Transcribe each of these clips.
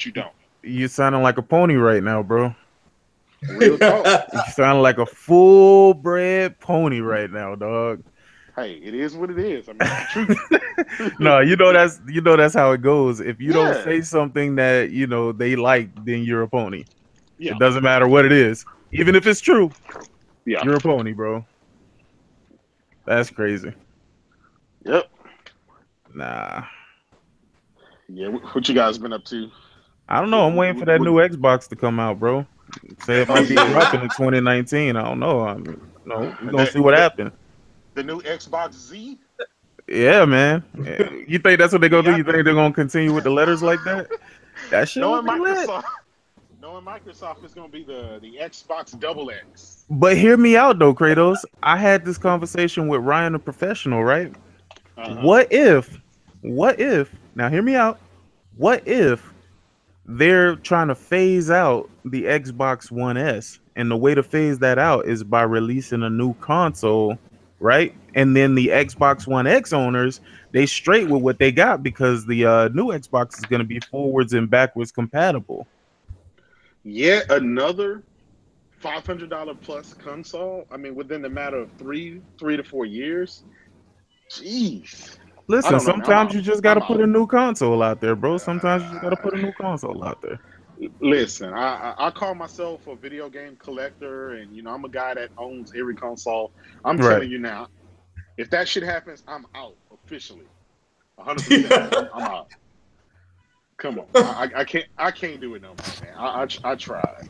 but you don't. You sounding like a pony right now, bro. Real talk. You sound like a full-bred pony right now, dog. Hey, it is what it is. I mean, it's the truth. No, that's how it goes. If you don't Yeah. say something that they like, then you're a pony. Yeah. It doesn't matter what it is, even if it's true. Yeah. You're a pony, bro. That's crazy. Yep. Nah. Yeah. What you guys been up to? I don't know. I'm waiting for that new Xbox to come out, bro. Say it might be dropping in 2019. I don't know. We're gonna see what happens. The new Xbox Z? Yeah, man. You think that's what they're gonna do? You think they're gonna continue with the letters like that? That shit Knowing would be lit. Microsoft is gonna be the Xbox Double X. But hear me out though, Kratos. I had this conversation with Ryan, the professional, right? What if? Now hear me out. What if they're trying to phase out the Xbox One S, and the way to phase that out is by releasing a new console, right? And then the Xbox One X owners, they straight with what they got because the new Xbox is going to be forwards and backwards compatible. Yet another $500 plus console. I mean, within the matter of three to 4 years. Jeez. Listen, sometimes you just got to put a new console out there, bro. Sometimes you just got to put a new console out there. Listen, I call myself a video game collector, and I'm a guy that owns every console. I'm telling you now, if that shit happens, I'm out officially. 100%. I'm out. Come on, I can't do it no more, man. I tried. I tried.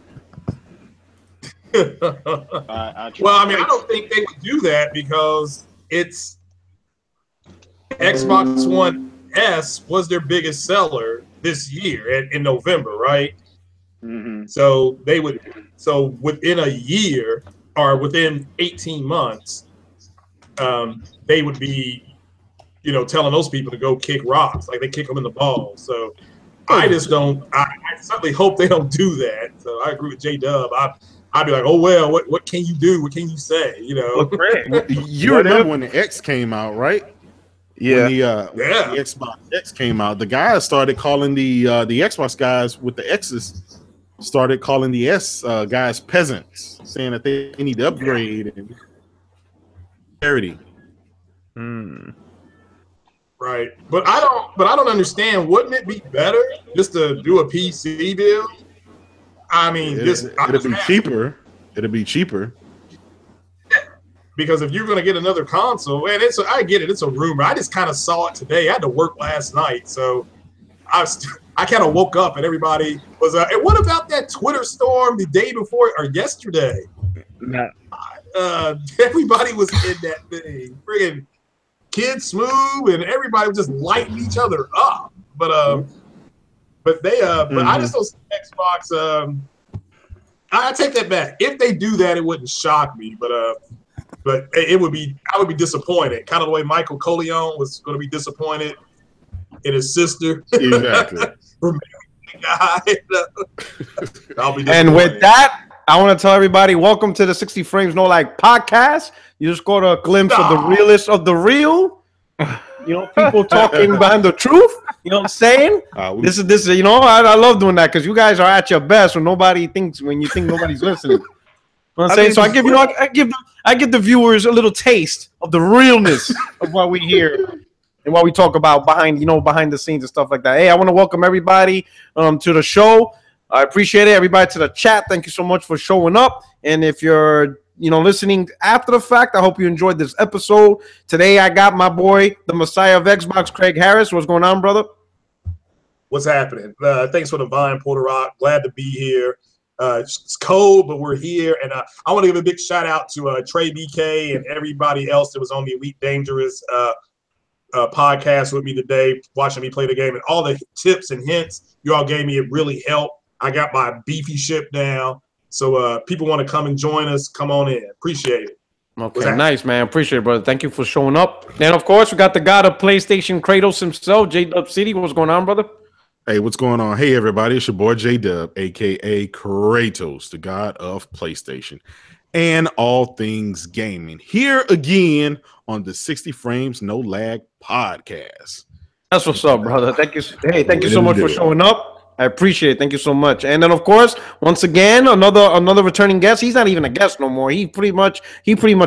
Well, I mean, I don't think they would do that because it's Xbox One S was their biggest seller this year in November, right? Mm-hmm. So within a year or within 18 months, they would be, telling those people to go kick rocks, like they kick them in the balls. So I just don't. I certainly hope they don't do that. So I agree with J-Dub. I'd be like, oh well, what can you do? What can you say? You remember when the X came out, right? Yeah. When the Xbox X came out, the guys started calling the Xbox guys with the X's started calling the S guys peasants, saying that they need to upgrade and parity. Right, but I don't understand. Wouldn't it be better just to do a PC deal? I mean, it'd be cheaper. It'd be cheaper. Because if you're going to get another console, and I get it, it's a rumor. I just kind of saw it today. I had to work last night, so I kind of woke up and everybody was. And what about that Twitter storm the day before or yesterday? Nah. Everybody was in that thing. Friggin' Kid Smooth and everybody was just lighting each other up. But I just don't see Xbox. I take that back. If they do that, it wouldn't shock me. But I would be disappointed. Kind of the way Michael Corleone was going to be disappointed in his sister. Exactly. And with that, I want to tell everybody, welcome to the 60 Frames No Lag podcast. You just got a glimpse of the realest of the real. People talking behind the truth. You know what I'm saying? This is. I love doing that because you guys are at your best when you think nobody's listening. You know what I'm saying? So I give the viewers a little taste of the realness of what we hear and what we talk about behind the scenes and stuff like that. Hey, I want to welcome everybody to the show. I appreciate it. Everybody to the chat. Thank you so much for showing up. And if you're listening after the fact, I hope you enjoyed this episode. Today I got my boy, the Messiah of Xbox, Craig Harris. What's going on, brother? What's happening? Thanks for the Vine, Porter Rock. Glad to be here. It's cold, but we're here. And I want to give a big shout out to Trey BK and everybody else that was on the Elite Dangerous podcast with me today, watching me play the game. And all the tips and hints you all gave me, it really helped. I got my beefy ship down. So people want to come and join us, come on in. Appreciate it. Okay, nice, man. Appreciate it, brother. Thank you for showing up. And, of course, we got the god of PlayStation, Kratos himself, J-Dub City. What's going on, brother? Hey, what's going on? Hey, everybody. It's your boy, J-Dub, a.k.a. Kratos, the god of PlayStation and all things gaming. Here again on the 60 Frames No Lag podcast. That's what's up, brother. Thank you. Hey, thank you so much for showing up. I appreciate it. Thank you so much. And then, of course, once again, another returning guest. He's not even a guest no more. He pretty much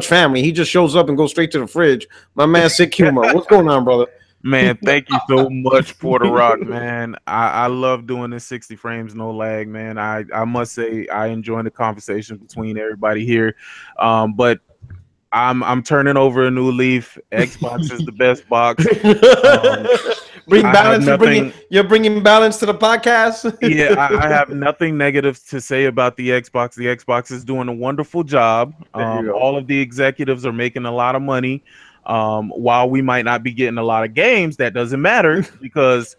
family. He just shows up and goes straight to the fridge. My man, Sick Humor. What's going on, brother? Man, thank you so much, Porter Rock, man. I love doing this 60 frames, no lag, man. I must say I enjoy the conversation between everybody here. But I'm turning over a new leaf. Xbox is the best box. Bring balance. You're bringing balance to the podcast. Yeah, I have nothing negative to say about the Xbox. The Xbox is doing a wonderful job. All of the executives are making a lot of money. While we might not be getting a lot of games, that doesn't matter because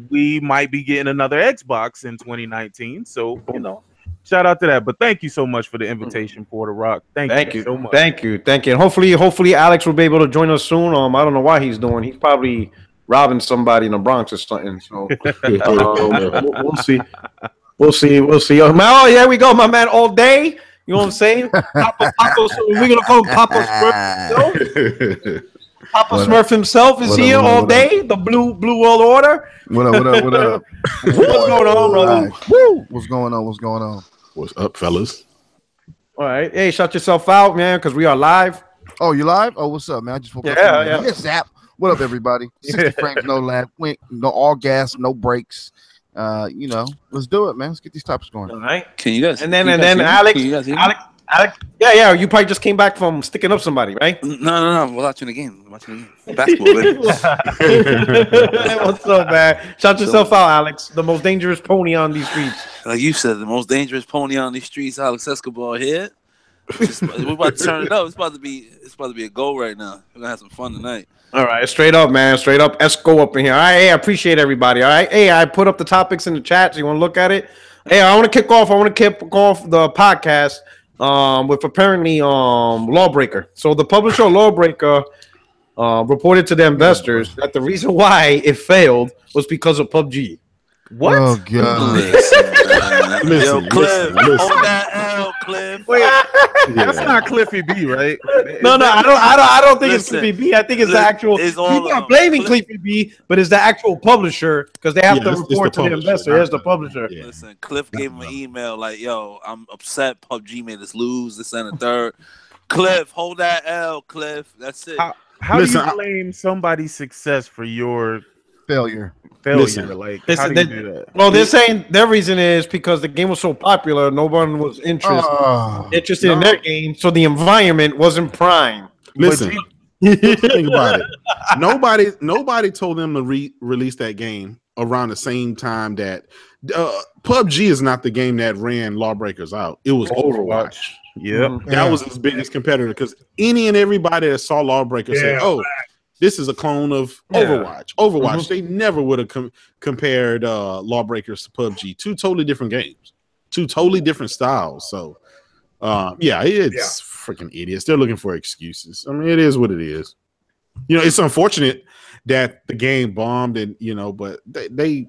we might be getting another Xbox in 2019. So, you know, shout out to that. But thank you so much for the invitation, Porter Rock. Thank you so much. Thank you. And hopefully Alex will be able to join us soon. I don't know why he's doing. He's probably robbing somebody in the Bronx or something. So we'll see. Oh, yeah, we go, my man, all day. You know what I'm saying? Papa, we're gonna call him Papa Smurf. Papa Smurf himself is here all day. The blue world order. What up? What's going on, brother? Woo! What's going on? What's up, fellas? All right. Hey, shut yourself out, man, because we are live. Oh, you live? Oh, what's up, man? I just woke up. Yeah. Zap. What up, everybody? 60 frames, no lag. No all gas, no brakes. You know, let's do it, man. Let's get these topics going. All right. Can you guys? And then Alex. Yeah. You probably just came back from sticking up somebody, right? No. We're watching the game. Basketball, baby. What's up, man? Shout yourself out, Alex. The most dangerous pony on these streets. Like you said, the most dangerous pony on these streets, Alex Escobar here. We're about to turn it up. It's about to be a goal right now. We're gonna have some fun tonight. All right, straight up, man. Straight up, Esco up in here. All right, hey, I appreciate everybody. All right, hey, I put up the topics in the chat. So you want to look at it? Hey, I want to kick off the podcast with apparently Lawbreaker. So the publisher Lawbreaker reported to the investors that the reason why it failed was because of PUBG. What? Oh god! Listen, Cliff, hold that L, Cliff. Wait, that's not Cliffy B, right? No, I don't think it's Cliffy B. I think it's the actual. People are blaming Cliffy B, but it's the actual publisher because they have to report to the investor as the publisher. Yeah. Listen, Cliff gave him an email like, "Yo, I'm upset. PUBG made us lose this and the third." Cliff, hold that L, Cliff. That's it. How do you blame somebody's success for your failure? Listen, like, how do you do that? Well, they're saying their reason is because the game was so popular, no one was interested in their game, so the environment wasn't prime. Listen, think about it. Nobody told them to release that game around the same time that PUBG is not the game that ran Lawbreakers out. It was Overwatch. Yeah, that was his biggest competitor because any and everybody that saw Lawbreakers said, "Oh, this is a clone of Overwatch." They never would have compared Lawbreakers to PUBG. Two totally different games, two totally different styles. So, it's freaking idiots. They're looking for excuses. I mean, it is what it is. You know, it's unfortunate that the game bombed, and but they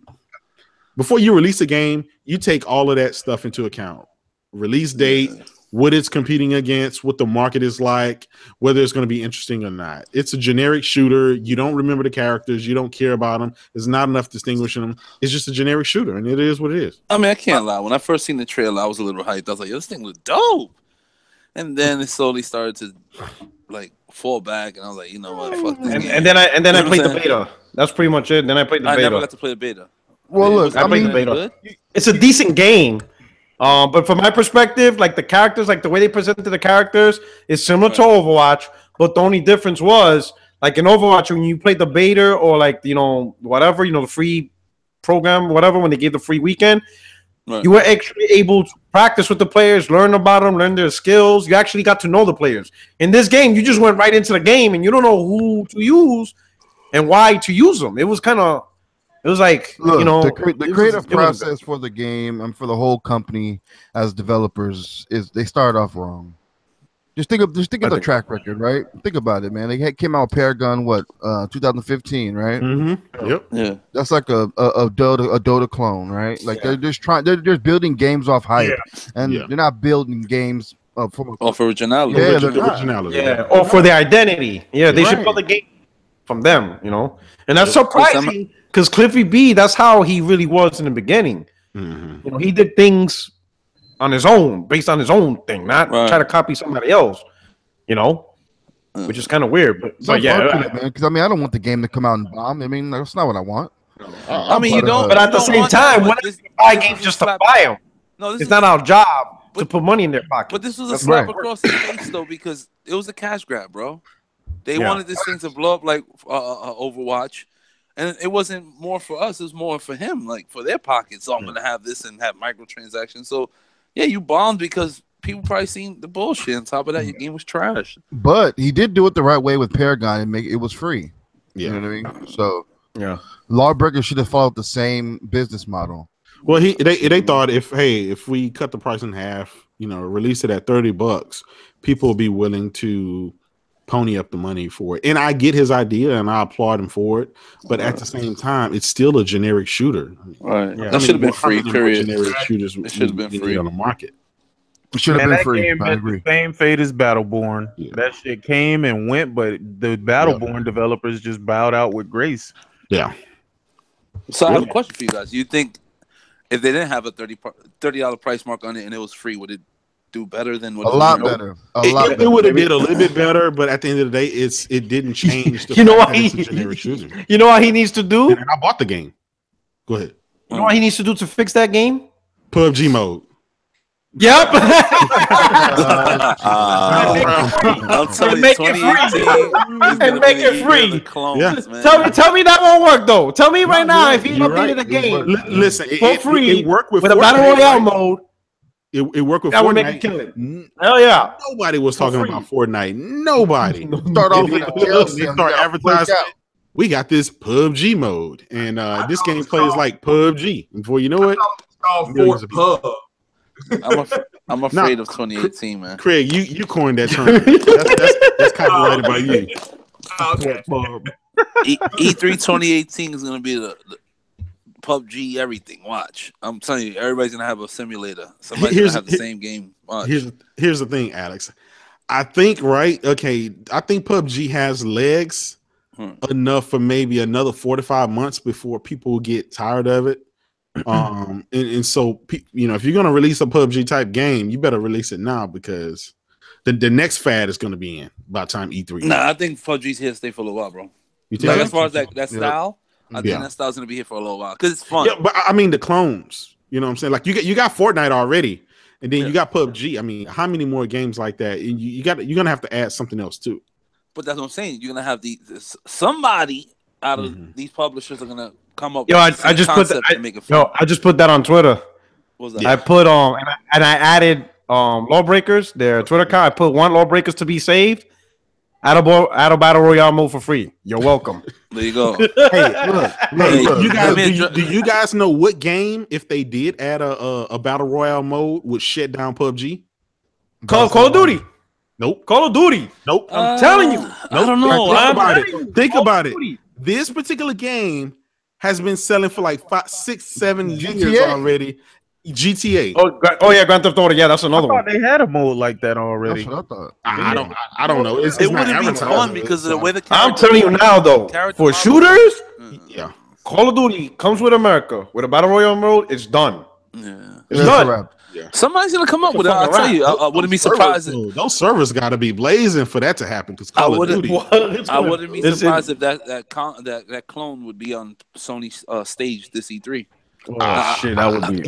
before you release a game, you take all of that stuff into account. Release date. What it's competing against, what the market is like, whether it's going to be interesting or not. It's a generic shooter. You don't remember the characters. You don't care about them. There's not enough distinguishing them. It's just a generic shooter, and it is what it is. I mean, I can't lie. When I first seen the trailer, I was a little hyped. I was like, yo, this thing looks dope. And then it slowly started to like fall back, and I was like, you know what, fuck this game. And then I played the beta. That's pretty much it. Then I played the beta. I never got to play the beta. Well, look, I played the beta. It's a decent game. But from my perspective, like the characters, like the way they presented the characters is similar to Overwatch, but the only difference was like in Overwatch when you played the beta or like whatever, the free program, whatever, when they gave the free weekend, you were actually able to practice with the players, learn about them, learn their skills. You actually got to know the players. In this game, you just went right into the game and you don't know who to use and why to use them. It was like, look, the creative process for the game and for the whole company as developers is they start off wrong. Just think of the track record, right? Think about it, man. They came out with Paragon 2015, right? Mm-hmm. Yep. Yeah. That's like a Dota clone, right? Like they're just building games off hype, and they're not building games off originality. Yeah, originality. Yeah, or for their identity. Yeah, they should build a game from them, and that's surprising. because Cliffy B, that's how he really was in the beginning. You know, he did things on his own, based on his own thing, not try to copy somebody else. You know, which is kind of weird, but yeah, man. Because I mean, I don't want the game to come out and bomb. I mean, that's not what I want. I mean, you don't. But at the same time, when you buy games just to buy them, it's not our job to put money in their pocket. But this was a slap across the face, though, because it was a cash grab, bro. They wanted this thing to blow up like Overwatch, and it wasn't more for us; it was more for him, like for their pockets. So I'm gonna have this and have microtransactions. So yeah, you bombed because people probably seen the bullshit. On top of that, your game was trash. But he did do it the right way with Paragon and make it was free. You know what I mean? So yeah, Lawbreaker should have followed the same business model. Well, they thought if we cut the price in half, you know, release it at $30, people will be willing to pony up the money for it. And I get his idea and I applaud him for it, but at the same time, it's still a generic shooter. Right. Yeah. That should have been free. Period. Generic shooters it should have been free on the market. It should have been free. Game had the same fate as Battleborn. Yeah. That shit came and went, but the Battleborn developers just bowed out with grace. Yeah. So I have a question for you guys. You think if they didn't have a $30 price mark on it and it was free, would it do better than what? A lot better. It would have did a little bit better, but at the end of the day, it didn't change. You know what You know what he needs to do? And I bought the game. Go ahead. You know what he needs to do to fix that game? PUBG mode. Yep. I'll tell you, make it free. And make it free. Clones, yeah. Tell me that won't work though. Tell me right now if he updated the game. Listen, for free, it worked with a battle royale mode. It worked with that Fortnite. Would make it kill it. Hell yeah! Nobody was talking about Fortnite. Nobody. Start off with they start advertising. We got this PUBG mode, and this game plays like PUBG. And before you know it, I'm afraid of 2018, man. Craig, you coined that term. That's copyrighted by you. E3 2018 is gonna be the PUBG everything. Watch, I'm telling you, everybody's gonna have a simulator. Somebody's gonna have the same game. Watch. Here's the thing, Alex. I think I think PUBG has legs enough for maybe another 4 to 5 months before people get tired of it. And so, you know, if you're gonna release a PUBG type game, you better release it now because the next fad is gonna be in by the time E3. Nah, I think PUBG's here to stay for a little while, bro. You think as far as that style, I think that style's gonna be here for a little while because it's fun. Yeah, but I mean the clones. You know what I'm saying? Like you got Fortnite already, and then you got PUBG. I mean, how many more games like that? And you're gonna have to add something else too. But that's what I'm saying. You're gonna have somebody out of these publishers are gonna come up. Yo, I just put that. I just put that on Twitter. What was that? I put and I added LawBreakers, their Twitter account. I put want LawBreakers to be saved. Add a battle royale mode for free. You're welcome. There you go. Hey, look, you guys, do you guys know what game, if they did add a battle royale mode, would shut down PUBG? Call of Duty. Nope. Call of Duty. Nope. I'm telling you. Nope. I don't know. Think about it. This particular game has been selling for like 5, 6, 7 years already. GTA. Oh yeah, Grand Theft Auto. Yeah, that's another one. They had a mode like that already. That's what I thought. I don't know. It wouldn't be fun because of the way the I'm telling you now, though, for shooters, yeah, Call of Duty comes with America with a battle royale mode. It's done. Yeah, it's done. Yeah. Somebody's gonna come up with it. I'll tell you. I wouldn't be surprised. Those servers got to be blazing for that to happen. Because Call of Duty. I wouldn't be surprised if that clone would be on Sony's stage this E3. Oh shit, that would be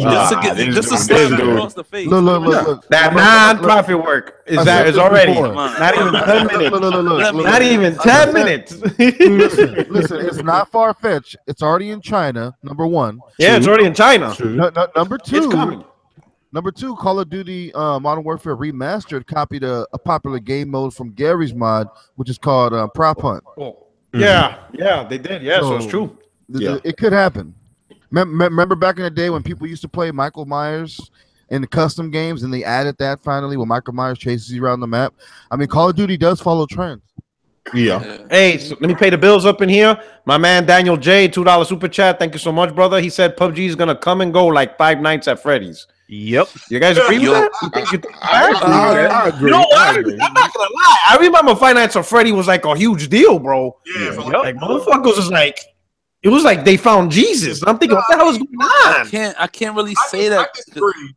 just a slap across the face. Look. That non-profit work is already not even 10 minutes. Not even 10 minutes. Listen, it's not far-fetched. It's already in China. Number one. Yeah, it's already in China. Number two. It's coming. Number two, Call of Duty Modern Warfare Remastered copied a popular game mode from Gary's mod, which is called Prop Hunt. Yeah, they did. Yeah, so it's true. It could happen. Remember back in the day when people used to play Michael Myers in the custom games and they added that finally when Michael Myers chases you around the map? I mean, Call of Duty does follow trends. Yeah. Hey, so let me pay the bills up in here. My man Daniel J, $2 super chat. Thank you so much, brother. He said PUBG is going to come and go like 5 nights at Freddy's. Yep. You guys agree with that? I agree. You know what? I'm not gonna lie. I remember 5 Nights at Freddy was like a huge deal, bro. Yeah. Like motherfuckers was like, it was like they found Jesus. I'm thinking, what the hell is going on? I can't really say that. I disagree.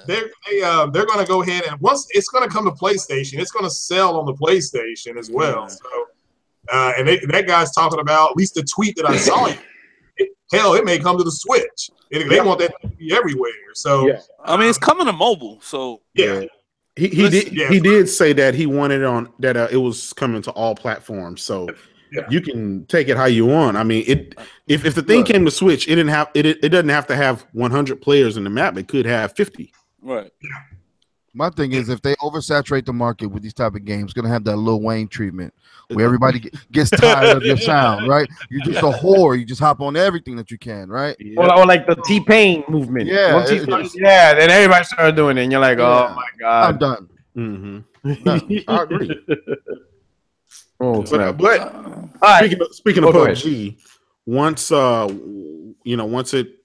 They're going to go ahead and once it's going to come to PlayStation, it's going to sell on the PlayStation as well. So, and that guy's talking about at least the tweet that I saw. Hell, it may come to the Switch. They want that to be everywhere. So I mean, it's coming to mobile. So He did say that he wanted it on that it was coming to all platforms, so you can take it how you want. I mean, if the thing came to Switch, it doesn't have to have 100 players in the map. It could have 50. Right. My thing is, if they oversaturate the market with these type of games, it's gonna have that Lil Wayne treatment where everybody gets tired of your sound, right? You're just a whore. You just hop on everything that you can, right? Or like the T-Pain movement. Yeah, then everybody started doing it, and you're like, oh my god, I'm done. Mm-hmm. I agree. But speaking of PUBG, once once it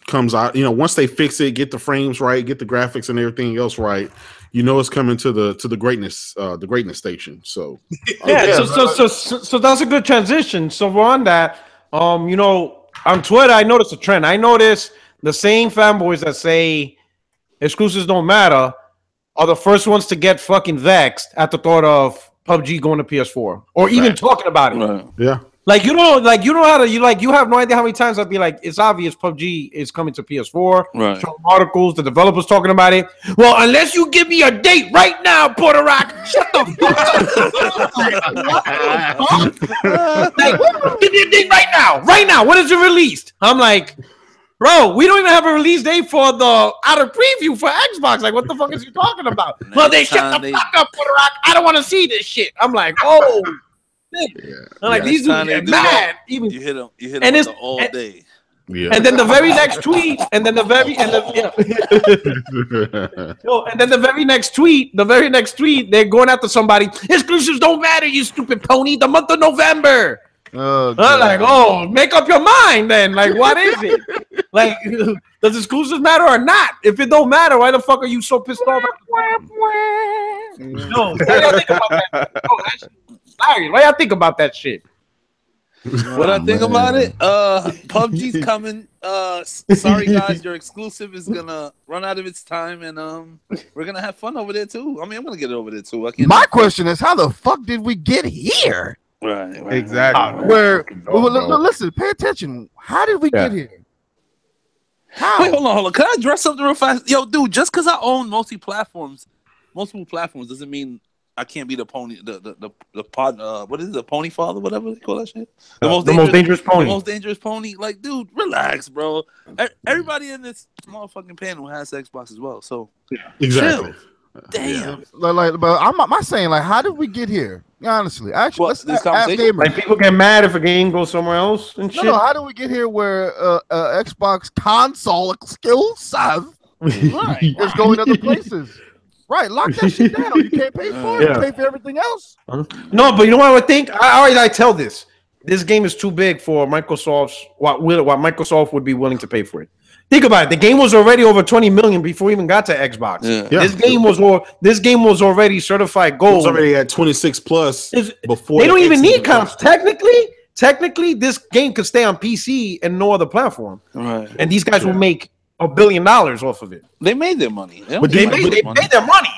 comes out, once they fix it, get the frames right, get the graphics and everything else right, it's coming to the greatness station. So so that's a good transition. So we're on that. On Twitter, I noticed a trend. I noticed the same fanboys that say exclusives don't matter are the first ones to get fucking vexed at the thought of PUBG going to PS4 or even talking about it. Right. Yeah. Like you have no idea how many times I'd be like, it's obvious PUBG is coming to PS4. Right. Showing articles, the developers talking about it. Well, unless you give me a date right now, Puerto Rock, shut the fuck up. Like, give me a date right now. Right now. When is it released? I'm like, bro, we don't even have a release date for the outer preview for Xbox. Like, what the fuck is you talking about? Well, they shut the fuck up, Puerto Rock. I don't want to see this shit. I'm like, oh. I'm like, these dudes get mad. You hit them all day. Yeah. And then the very next tweet, and then the very next tweet, they're going after somebody. Exclusives don't matter, you stupid pony. The month of November. I'm like, oh, make up your mind then. Like, what is it? Like, does exclusives matter or not? If it don't matter, why the fuck are you so pissed off? No, why y'all think about that? Sorry, why y'all think about that shit? What I think about it, PUBG's coming. Sorry guys, your exclusive is gonna run out of its time, and we're gonna have fun over there too. I mean, I'm gonna get it over there too. My question is, how the fuck did we get here? Right. Exactly. Listen, pay attention. How did we get here? How? Wait, hold on. Can I address something real fast? Yo, dude, just because I own multiple platforms doesn't mean I can't be the pony, the pod. What is it, the pony father? Whatever they call that shit. The most dangerous pony. The most dangerous pony. Like, dude, relax, bro. Everybody in this motherfucking panel has Xbox as well. So exactly. Chill. Damn. Like, but I'm saying, like, how did we get here? Honestly, actually, let's ask gamers. Like, people get mad if a game goes somewhere else and shit. No, how do we get here where Xbox console exclusive is going other places? Right, lock that shit down. You can't pay for it. You pay for everything else. No, but you know what I would think? I tell this. This game is too big for Microsoft's what Microsoft would be willing to pay for it. Think about it. The game was already over 20 million before we even got to Xbox. Yeah. This game was already certified gold. It was already at 26 plus before. They don't even need comps. Technically, this game could stay on PC and no other platform. Right. And these guys will make $1 billion off of it. They made their money. They made their money.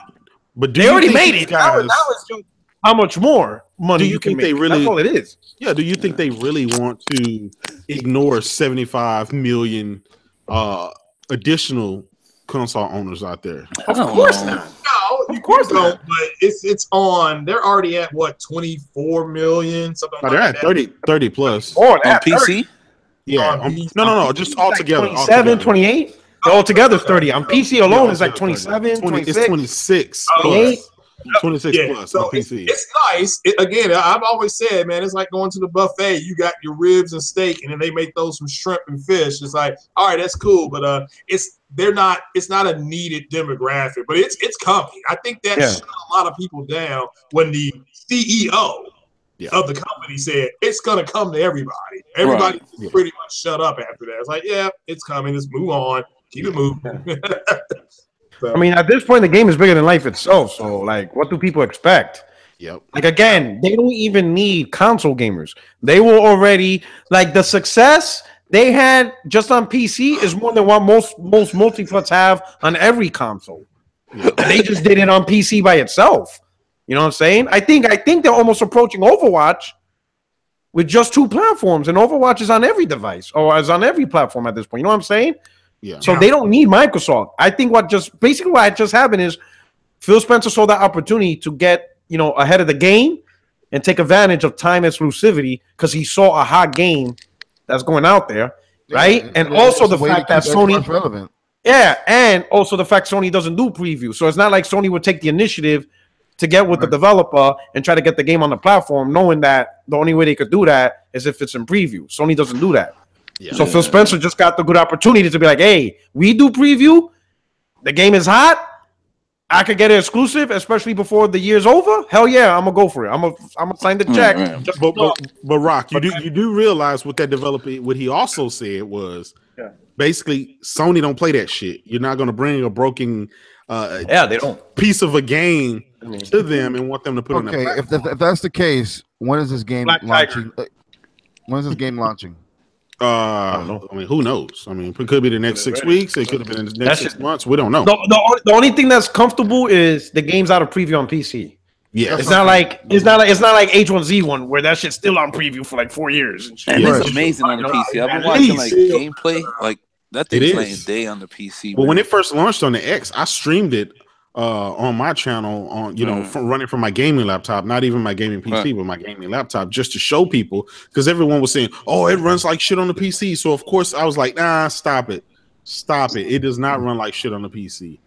But they already made it. Now it's just how much more money you can make. That's all it is. Yeah. Do you think they really want to ignore 75 million additional console owners out there? Of course not. No, of course not. But it's on. They're already at what, 24 million, something like that. They're at 30 plus on PC. Yeah. No. Just all together. 27, 28. Altogether 30. On PC alone is like 27, 26. It's 26. 28. 26 plus so on PC. It's nice. Again, I've always said, man, it's like going to the buffet. You got your ribs and steak, and then they make those from shrimp and fish. It's like, all right, that's cool, but it's not a needed demographic, but it's coming. I think that shut a lot of people down when the CEO of the company said it's gonna come to everybody. Everybody pretty much shut up after that. It's like, yeah, it's coming. Let's move on. Keep it moving. I mean, at this point, the game is bigger than life itself. So, like, what do people expect? Yep. Like again, they don't even need console gamers. They were already like the success they had just on PC is more than what most multiplats have on every console. And they just did it on PC by itself. You know what I'm saying? I think they're almost approaching Overwatch with just 2 platforms, and Overwatch is on every device or is on every platform at this point. You know what I'm saying? Yeah. So they don't need Microsoft. I think what just happened is Phil Spencer saw that opportunity to get ahead of the game and take advantage of time exclusivity because he saw a hot game that's going out there, right? And also the fact that Sony relevant. Yeah, and also the fact Sony doesn't do preview. So it's not like Sony would take the initiative to get with the developer and try to get the game on the platform, knowing that the only way they could do that is if it's in preview. Sony doesn't do that. Yeah. So Phil Spencer just got the good opportunity to be like, hey, we do preview. The game is hot. I could get it exclusive, especially before the year's over. Hell yeah, I'm gonna go for it. I'm gonna sign the check. But Rock, you do realize what that developer, what he also said was basically Sony don't play that shit. You're not gonna bring a broken they don't piece of a game to them and want them to put in. Okay, if that's the case, when is this game launching? When is this game launching? I mean, who knows? I mean, it could be the next 6 weeks. It could have been in the next 6 months. We don't know. The only thing that's comfortable is the game's out of preview on PC. Yeah, it's not like H1Z1 where that shit's still on preview for like 4 years. And it's amazing on the PC. I've been watching like gameplay, like that thing's playing day on the PC. But when it first launched on the X, I streamed it on my channel on running from my gaming laptop, not even my gaming PC, but my gaming laptop, just to show people, because everyone was saying, "Oh, it runs like shit on the PC." So of course I was like, "Nah, stop it. It does not run like shit on the PC."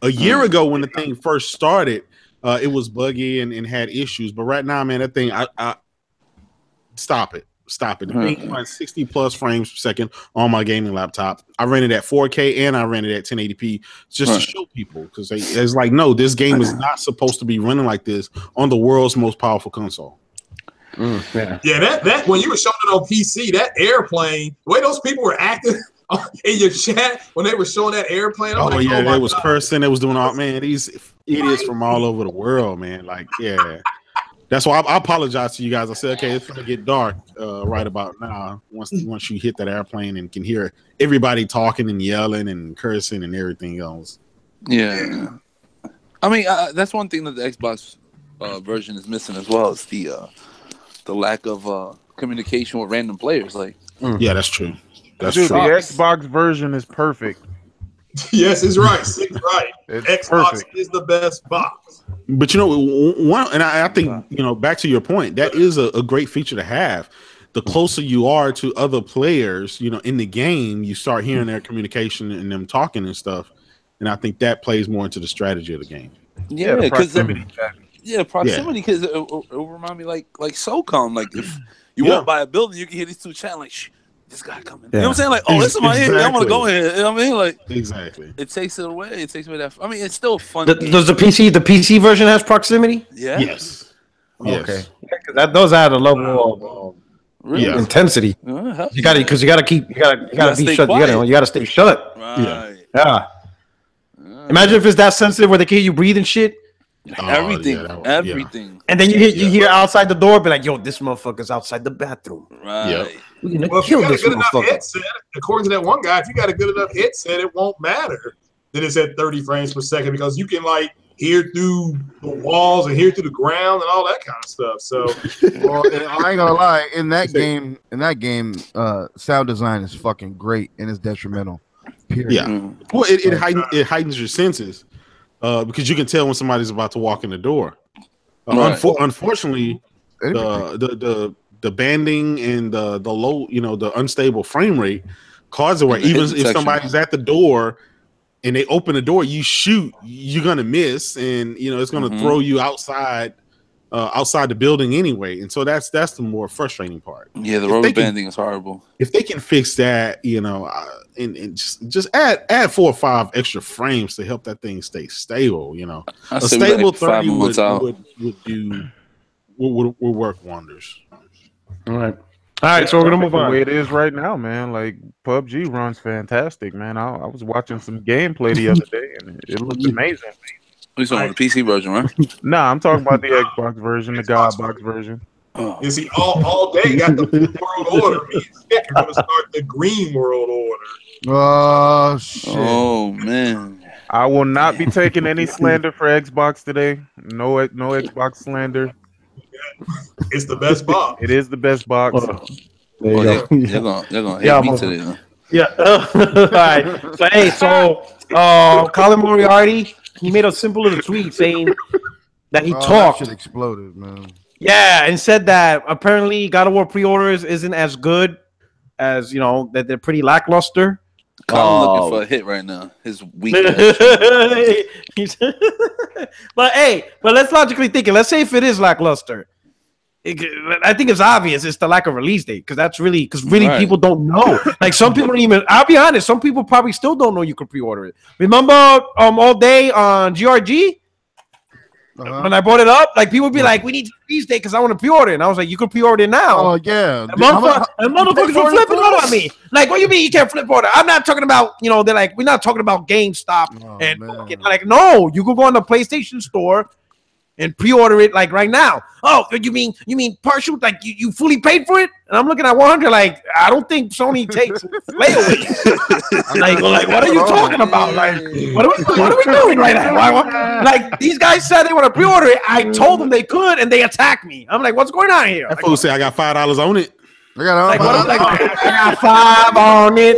A year ago, when the thing first started, it was buggy and had issues. But right now, man, that thing, I stop it. The thing runs 60 plus frames per second on my gaming laptop. I ran it at 4K and I ran it at 1080p just to show people, because it's like, no, this game is not supposed to be running like this on the world's most powerful console. That when you were showing it on PC, that airplane, the way those people were acting in your chat when they were showing that airplane. They was cursing. They was doing all, man, these idiots from all over the world, man. Like, yeah. That's why I apologize to you guys. I said, okay, it's gonna get dark right about now. Once you hit that airplane and can hear everybody talking and yelling and cursing and everything else. Yeah, I mean that's one thing that the Xbox version is missing as well. Is the lack of communication with random players. Like, yeah, that's true. That's true. The Xbox version is perfect. Yes, it's right. It's right. Xbox perfect. Is the best box. But I think back to your point, that is a great feature to have. The closer you are to other players, in the game, you start hearing their communication and them talking and stuff. And I think that plays more into the strategy of the game. Yeah, because proximity. Because it will remind me like SOCOM. Like if you walk by a building, you can hear these two chatting like, "Shh, this guy coming." You know what I'm saying? Like, oh, this is my here. I'm gonna go here. You know what I mean? Like, exactly. It takes it away. It takes away that. I mean, it's still fun. Does the PC version has proximity? Yeah. Yes. Okay. That does add a level of intensity. You gotta be shut. You gotta stay shut. Right. Yeah. Imagine if it's that sensitive where they can hear you breathe and shit. Everything. And then you hear outside the door, be like, "Yo, this motherfucker's outside the bathroom." Right. We're gonna kill this motherfucker. Headset, according to that one guy, if you got a good enough headset, it won't matter that it's at 30 frames per second, because you can like hear through the walls and hear through the ground and all that kind of stuff. So, well, I ain't gonna lie, in that game, sound design is fucking great and it's detrimental. Period. Yeah. Well, it heightens your senses. Because you can tell when somebody's about to walk in the door. Unfortunately, the banding and the low, the unstable frame rate causes it where even if somebody's at the door and they open the door, you shoot, you're gonna miss, and it's gonna throw you outside the building anyway. And so that's the more frustrating part. Yeah, the rubber banding is horrible. If they can fix that, and just add 4 or 5 extra frames to help that thing stay stable. A stable 30 would work wonders. All right, so we're gonna move on. The way it is right now, man. Like PUBG runs fantastic, man. I was watching some gameplay the other day, and it looks amazing. We talking about the PC version, right? Nah, I'm talking about the Xbox version, the God box version. You see, all day got the blue world order. Me and Stick are gonna start the green world order. Oh shit! Oh man, I will not be taking any slander for Xbox today. No Xbox slander. It's the best box. It is the best box. There you go. They're gonna hate me today. Huh? Yeah. All right. So hey, Colin Moriarty, he made a simple little tweet saying that he talked. That shit exploded, man. Yeah, and said that apparently God of War pre-orders isn't as good as that they're pretty lackluster. I'm looking for a hit right now. His weak. But let's logically think it. Let's say if it is lackluster. I think it's obvious it's the lack of release date because really people don't know. Like some people don't even. I'll be honest. Some people probably still don't know you can pre-order it. Remember all day on GRG when I brought it up, like people would be like, "We need to release date because I want to pre-order it." And I was like, "You can pre-order it now." Oh yeah, and motherfuckers were flipping out on me. Like, what do you mean you can't flip order? I'm not talking about they're like, we're not talking about GameStop like, no, you can go on the PlayStation Store and pre-order it like right now. Oh, you mean partial? Like you fully paid for it? And I'm looking at 100. Like I don't think Sony takes layaways. like what are you talking about? Like what are we doing right now? Like these guys said they want to pre-order it. I told them they could, and they attacked me. I'm like, what's going on here? That fool say I got $5 on it. I got $5 on it.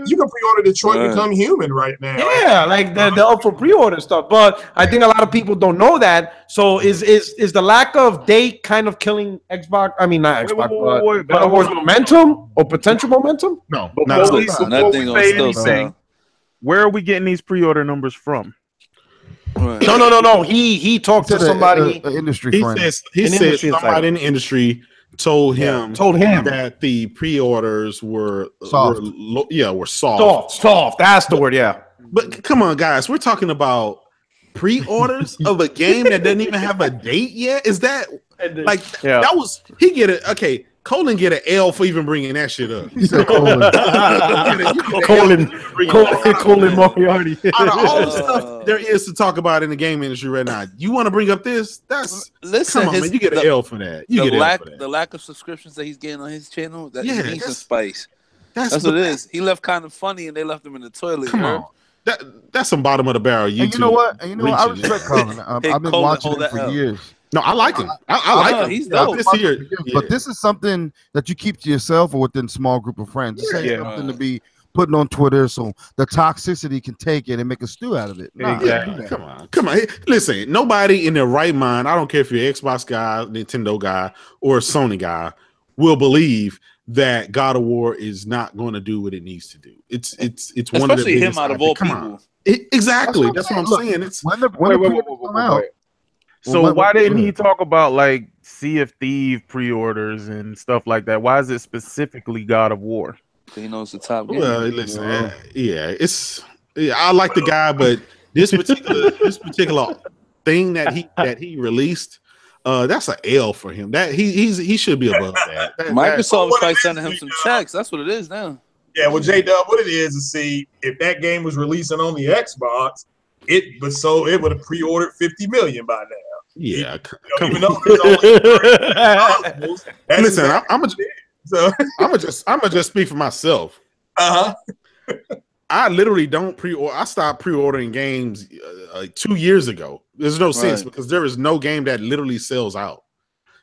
You can pre-order Detroit Become Human right now. Yeah, like they're up for pre-order stuff. But I think a lot of people don't know that. So is the lack of date kind of killing Xbox? I mean, not Xbox, but God of War's momentum or potential momentum? No, not where are we getting these pre-order numbers from? Right. No. He talked to somebody. Industry friend. He said somebody in the industry told him that the pre-orders were soft. Were soft. Soft. That's the word. Yeah. But come on, guys, we're talking about pre-orders of a game that doesn't even have a date yet. Is that like that was he get it? Okay, Colin get an L for even bringing that shit up. He said Colin. Colin Moriarty. Out of all the stuff there is to talk about in the game industry right now, you want to bring up this? Come on, man, you get an L for that. The lack of subscriptions that he's getting on his channel, that needs some spice. That's what it is. He left kind of funny, and they left him in the toilet. Come on. That's some bottom of the barrel YouTube. And you know what? I respect Colin. I've been watching him for years. No, I like him. I like him. He's dope. But this is something that you keep to yourself or within a small group of friends. This ain't something to be putting on Twitter so the toxicity can take it and make a stew out of it. Nah, exactly. Come on. Listen, nobody in their right mind, I don't care if you're an Xbox guy, Nintendo guy, or a Sony guy, will believe that God of War is not going to do what it needs to do. It's one of the biggest him out of all people. Exactly. That's what I'm saying. It's when the come out. So why didn't he talk about like Sea of Thieves pre-orders and stuff like that? Why is it specifically God of War? He knows the top game. Well, listen, I like the guy, but this particular thing that he released, that's an L for him. That he should be above that. Microsoft is probably sending him some checks. That's what it is now. Yeah, well, J-Dub, what it is see if that game was releasing on the Xbox, it would have pre-ordered 50 million by now. Yeah, even though it's only listen, I'm gonna just speak for myself. I literally don't pre-order. I stopped pre-ordering games 2 years ago. There's no sense because there is no game that literally sells out.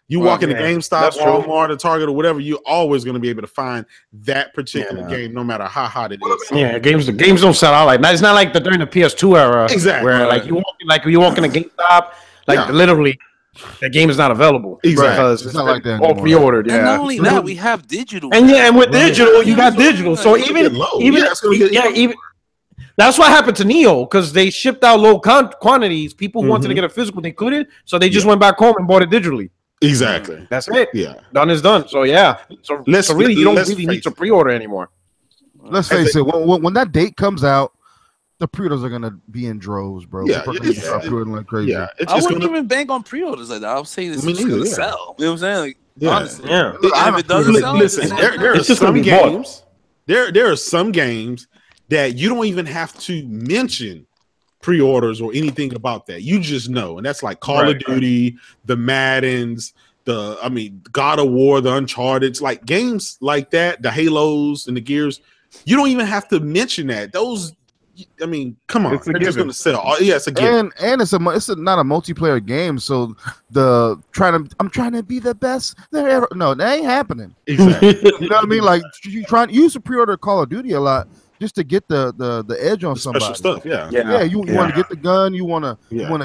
You walk into GameStop, Walmart, or Target, or whatever, you're always going to be able to find that particular game, no matter how hot it is. Yeah, games don't sell out like that. It's not like during the PS2 era, exactly, where you walk in a GameStop, literally, the game is not available. Exactly, it's not like that. All pre-ordered. And not only that, we have digital. And with digital, you got digital. So even that's what happened to Neo because they shipped out low quantities. People who wanted to get a physical, they couldn't, so they just went back home and bought it digitally. Exactly. That's it. Yeah. Done is done. So yeah. So really, you don't really need to pre-order anymore. Let's face it. When that date comes out, the pre-orders are gonna be in droves, bro. Yeah, people are gonna start pre-ordering like crazy. Yeah, I wouldn't even bank on pre-orders like that. I was saying it's gonna sell. You know what I'm saying? Like, honestly, if it doesn't sell, listen, there are some games. There are some games that you don't even have to mention pre-orders or anything about that. You just know, and that's like Call of Duty, the Maddens, God of War, the Uncharted, like games like that, the Halos and the Gears. You don't even have to mention that. Those, I mean, come on, they're just going to sell. It's a given. And it's not a multiplayer game, so I'm trying to be the best there ever. No, that ain't happening. Exactly. You know what I mean? Like you used to pre-order Call of Duty a lot just to get the edge on somebody. Special stuff, You want to get the gun, you want to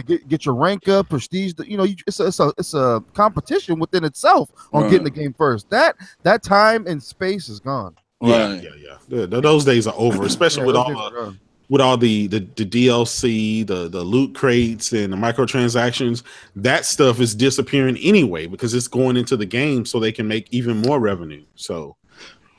get your rank up, prestige. It's a competition within itself on getting the game first. That time and space is gone. Yeah. Those days are over, especially with all the DLC, the loot crates, and the microtransactions. That stuff is disappearing anyway because it's going into the game, so they can make even more revenue. So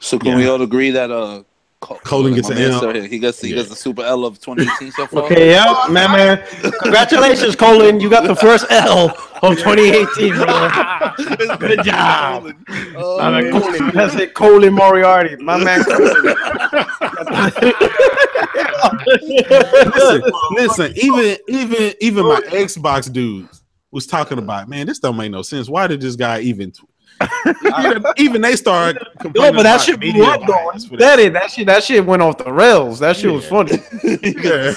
can we all agree that Colin gets an L? He gets the super L of 2018 so far. Okay, yeah, man. Congratulations, Colin. You got the first L of 2018, man. Good job. Colin. That's it, Colin Moriarty. My man Colin. Listen, even my Xbox dudes was talking about, man, this don't make no sense. Why did this guy even even they started complaining? But that shit blew up though. That shit went off the rails. That shit was funny.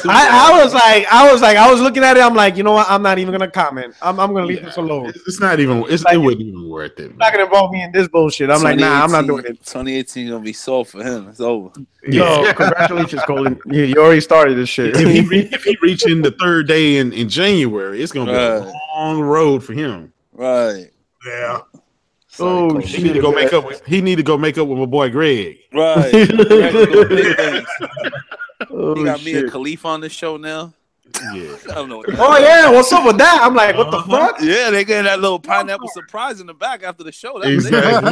I was looking at it. I'm like, you know what? I'm not even gonna comment. I'm gonna leave this alone. It's not even. It wouldn't even worth it. Not gonna involve me in this bullshit. I'm like, nah, I'm not doing it. 2018 gonna be sold for him. It's over. No, congratulations, Colin. You already started this shit. If he reaching the third day in January, it's gonna be a long road for him. Right. Yeah. Oh, he need to go make up with. He need to go make up with my boy Greg. Right. He got me and Khalif on the show now. Yeah. I don't know. What's up with that? I'm like, what the fuck? Yeah, they getting that little pineapple surprise in the back after the show. Exactly.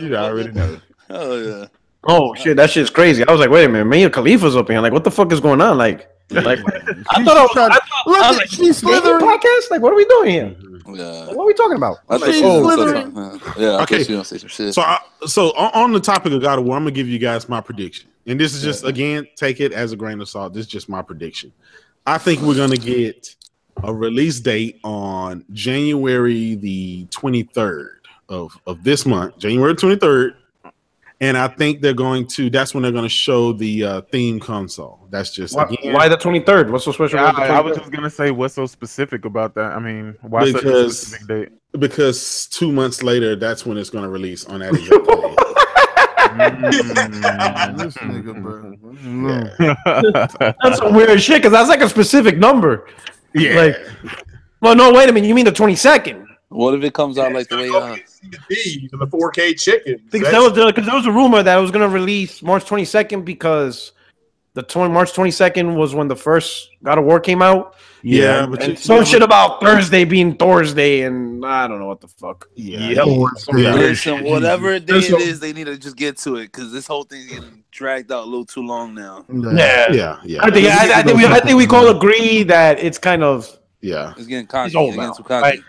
You already know. Oh yeah. Oh shit, that shit's crazy. I was like, wait a minute, me and Khalifa's up here. Like, what the fuck is going on? Like I thought I was like, she's slithering podcast. Like, what are we doing here? Yeah. What are we talking about? Yeah. Okay. You don't say some shit. So on the topic of God of War, I'm gonna give you guys my prediction, and this is just again, take it as a grain of salt. This is just my prediction. I think we're gonna get a release date on January the 23rd of this month, January 23rd. And I think that's when they're going to show the theme console. That's just why the 23rd? What's so special? I was just going to say, what's so specific about that? I mean, why such a specific date? Because 2 months later, that's when it's going to release on that This nigga, bro. That's some weird shit because that's like a specific number. Yeah. Like, well, no, wait a minute. You mean the 22nd? What if it comes out like the way the 4K chicken? Because there was a rumor that it was going to release March 22nd because March 22nd was when the first God of War came out. Yeah, but some shit about Thursday being Thursday, and I don't know what the fuck. Listen, whatever day it is, they need to just get to it because this whole thing's getting dragged out a little too long now. Yeah. I think we all agree that it's kind of it's getting cocky. It's old getting now. too cocky.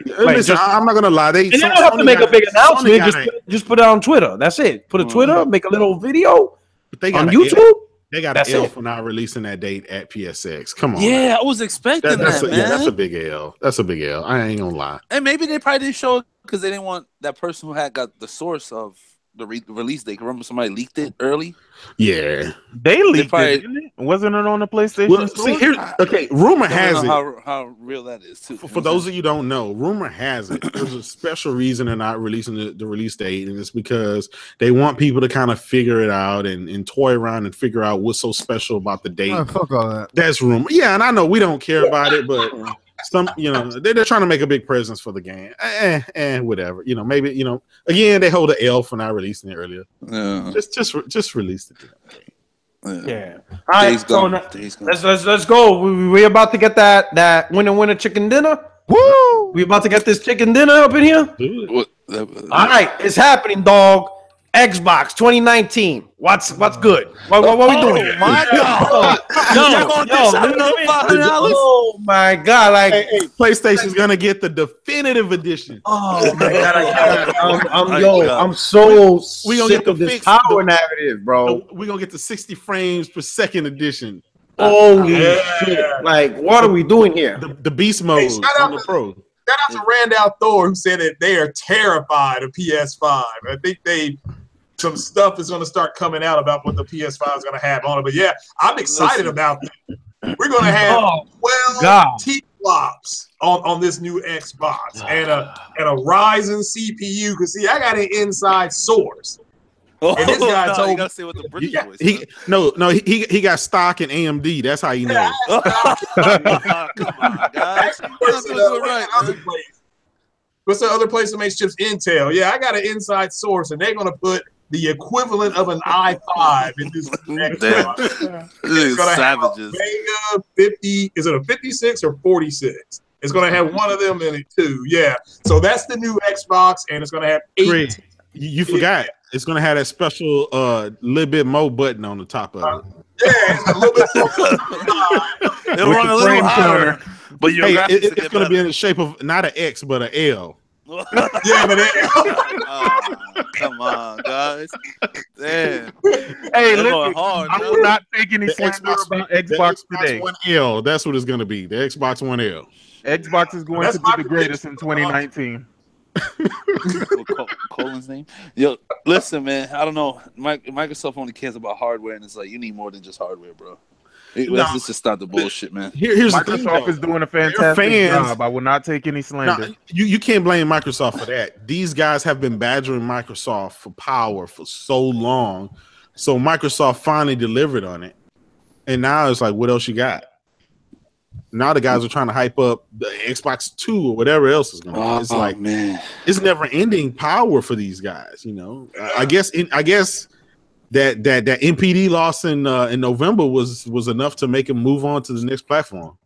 Listen, I'm not gonna lie. They don't have to make a big announcement. Just put it on Twitter. That's it. Put a Twitter, make a little video. But they got on YouTube. They got an L for not releasing that date at PSX. Come on. Yeah, I was expecting that, man. Yeah, that's a big L. That's a big L. I ain't gonna lie. And maybe they probably didn't show it because they didn't want that person who had got the source of the release date. Remember somebody leaked it early? Yeah. They leaked it, didn't it? Wasn't it on the PlayStation? Well, see, rumor has it. How real that is, too. For those of you who don't know, rumor has it there's a special reason they're not releasing the release date, and it's because they want people to kind of figure it out and toy around and figure out what's so special about the date. Oh, fuck all that. That's rumor. Yeah, and I know we don't care about it, but they're trying to make a big presence for the game. And whatever. Maybe, again, they hold an L for not releasing it earlier. Yeah. Just release it. Yeah. All right, so let's go. We're about to get that winner chicken dinner. Woo! We about to get this chicken dinner up in here. All right, it's happening, dog. Xbox 2019. What's good? What we doing? Oh my God! Oh my God! Like hey, PlayStation's gonna get the definitive edition. Oh my God! I'm so sick of this power narrative, bro. We're gonna get the 60 frames per second edition. Holy shit! Like, what are we doing here? The beast mode on the Pro. Shout out to Randall Thor, who said that they are terrified of PS5. I think some stuff is going to start coming out about what the PS5 is going to have on it. But yeah, I'm excited about that. We're going to have 12 T-flops on this new Xbox and a Ryzen CPU. Because see, I got an inside source. And this guy told you gotta say what the British voice. He got stock in AMD. That's how you know. Come on, guys. What's the other place that makes chips? Intel. Yeah, I got an inside source, and they're gonna put the equivalent of an i5 in this Xbox. It's gonna savages. Have a Vega 50. Is it a 56 or 46? It's gonna have one of them in it too. Yeah. So that's the new Xbox, and it's gonna have 8. Great. You forgot. It's gonna have that special little bit more button on the top of it. Yeah, it's a little bit more. It'll run a little higher, but it's gonna be in the shape of not an X but an L. Yeah, but come on, guys. Damn. Hey, listen, I will not take any slander about Xbox today. One L. That's what it's gonna be. The Xbox One L. Xbox is going to be the greatest in 2019. Colin's name. Yo, listen, man. I don't know. Microsoft only cares about hardware, and it's like you need more than just hardware, bro. Let's just stop the bullshit, man. Here's Microsoft is doing a fantastic job. I will not take any slander. You can't blame Microsoft for that. These guys have been badgering Microsoft for power for so long, so Microsoft finally delivered on it, and now it's like, what else you got? Now the guys are trying to hype up the Xbox 2 or whatever else is going to be. It's like, man, it's never ending power for these guys. You know, I guess that NPD loss in November was enough to make him move on to the next platform.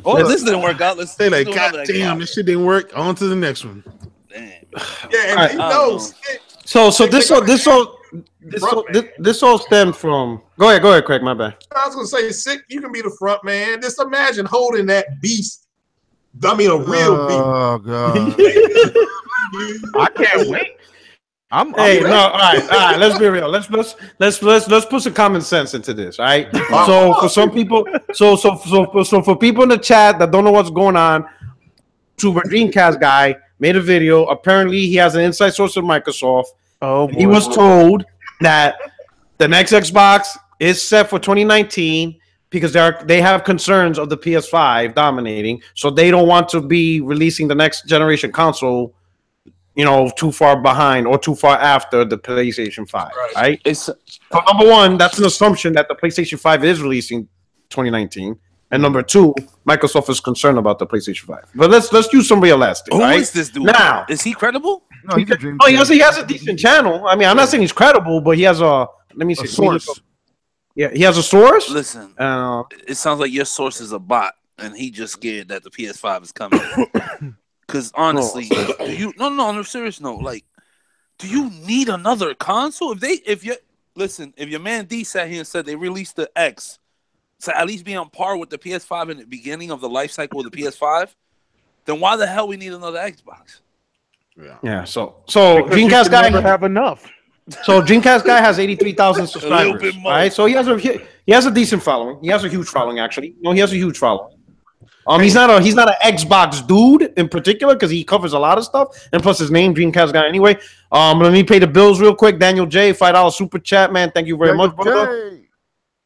Well, this didn't work out. Let's say like, God damn, this shit didn't work. On to the next one. Damn. Yeah, and he knows. So this all stemmed from. Go ahead, Craig. My bad. I was gonna say, sick. You can be the front man. Just imagine holding that beast. I mean, a real beast. Oh God! I can't wait. All right. Let's be real. Let's put some common sense into this. All right. So for some people, so for people in the chat that don't know what's going on, Super Dreamcast guy made a video. Apparently, he has an inside source of Microsoft. Oh, he was told that the next Xbox is set for 2019 because they have concerns of the PS5 dominating, so they don't want to be releasing the next generation console, you know, too far behind or too far after the PlayStation 5. Right? So number one, that's an assumption that the PlayStation 5 is releasing 2019. And number two, Microsoft is concerned about the PlayStation 5. But let's use some realistic. Who right? is this dude? Now, is he credible? No, he's a dream. He has a decent channel. I mean, I'm not saying he's credible, but he has a source. Yeah, he has a source. Listen, it sounds like your source is a bot, and he just scared that the PS5 is coming. Because honestly, on a serious note, like, do you need another console? If your man D sat here and said they released the X to at least be on par with the PS5 in the beginning of the life cycle of the PS5, then why the hell we need another Xbox? Yeah. So Dreamcast guy never have enough. So Dreamcast guy has 83,000 subscribers. Right. So he has a decent following. He has a huge following, actually. No, he has a huge following. He's not an Xbox dude in particular because he covers a lot of stuff, and plus his name Dreamcast guy anyway. Let me pay the bills real quick. Daniel J, $5 super chat, man. Thank you very much, brother.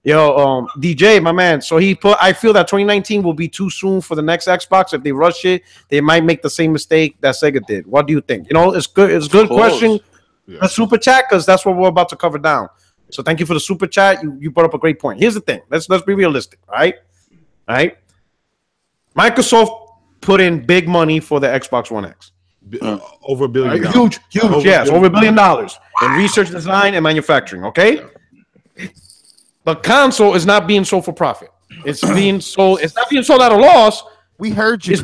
Yo, DJ, my man. So I feel that 2019 will be too soon for the next Xbox. If they rush it, they might make the same mistake that Sega did. What do you think? You know, it's good. It's a good question. Yeah. The super chat, because that's what we're about to cover down. So thank you for the super chat. You brought up a great point. Here's the thing. Let's be realistic, right? All right. Microsoft put in big money for the Xbox One X. Over $1 billion. Right? Huge. Yes, over $1 billion in research, design, and manufacturing. Okay. Yeah. The console is not being sold for profit. It's being sold. It's not being sold at a loss. We heard you.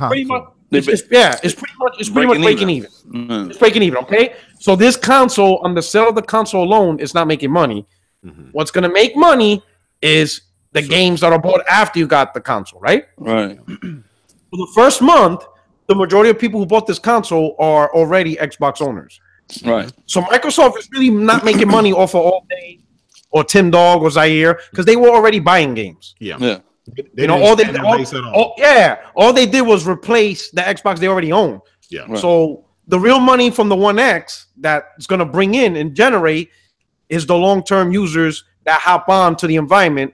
It's pretty much breaking even. Mm-hmm. It's breaking even. Okay, so this console, on the sale of the console alone, is not making money. Mm-hmm. What's going to make money is the games that are bought after you got the console, right? Right. For the first month, the majority of people who bought this console are already Xbox owners. Right. So Microsoft is really not making money off of All Day or Tim Dog or Zaire because they were already buying games. Yeah. They all they did was replace the Xbox they already own. Yeah. Right. So the real money from the One X that's going to bring in and generate is the long-term users that hop on to the environment.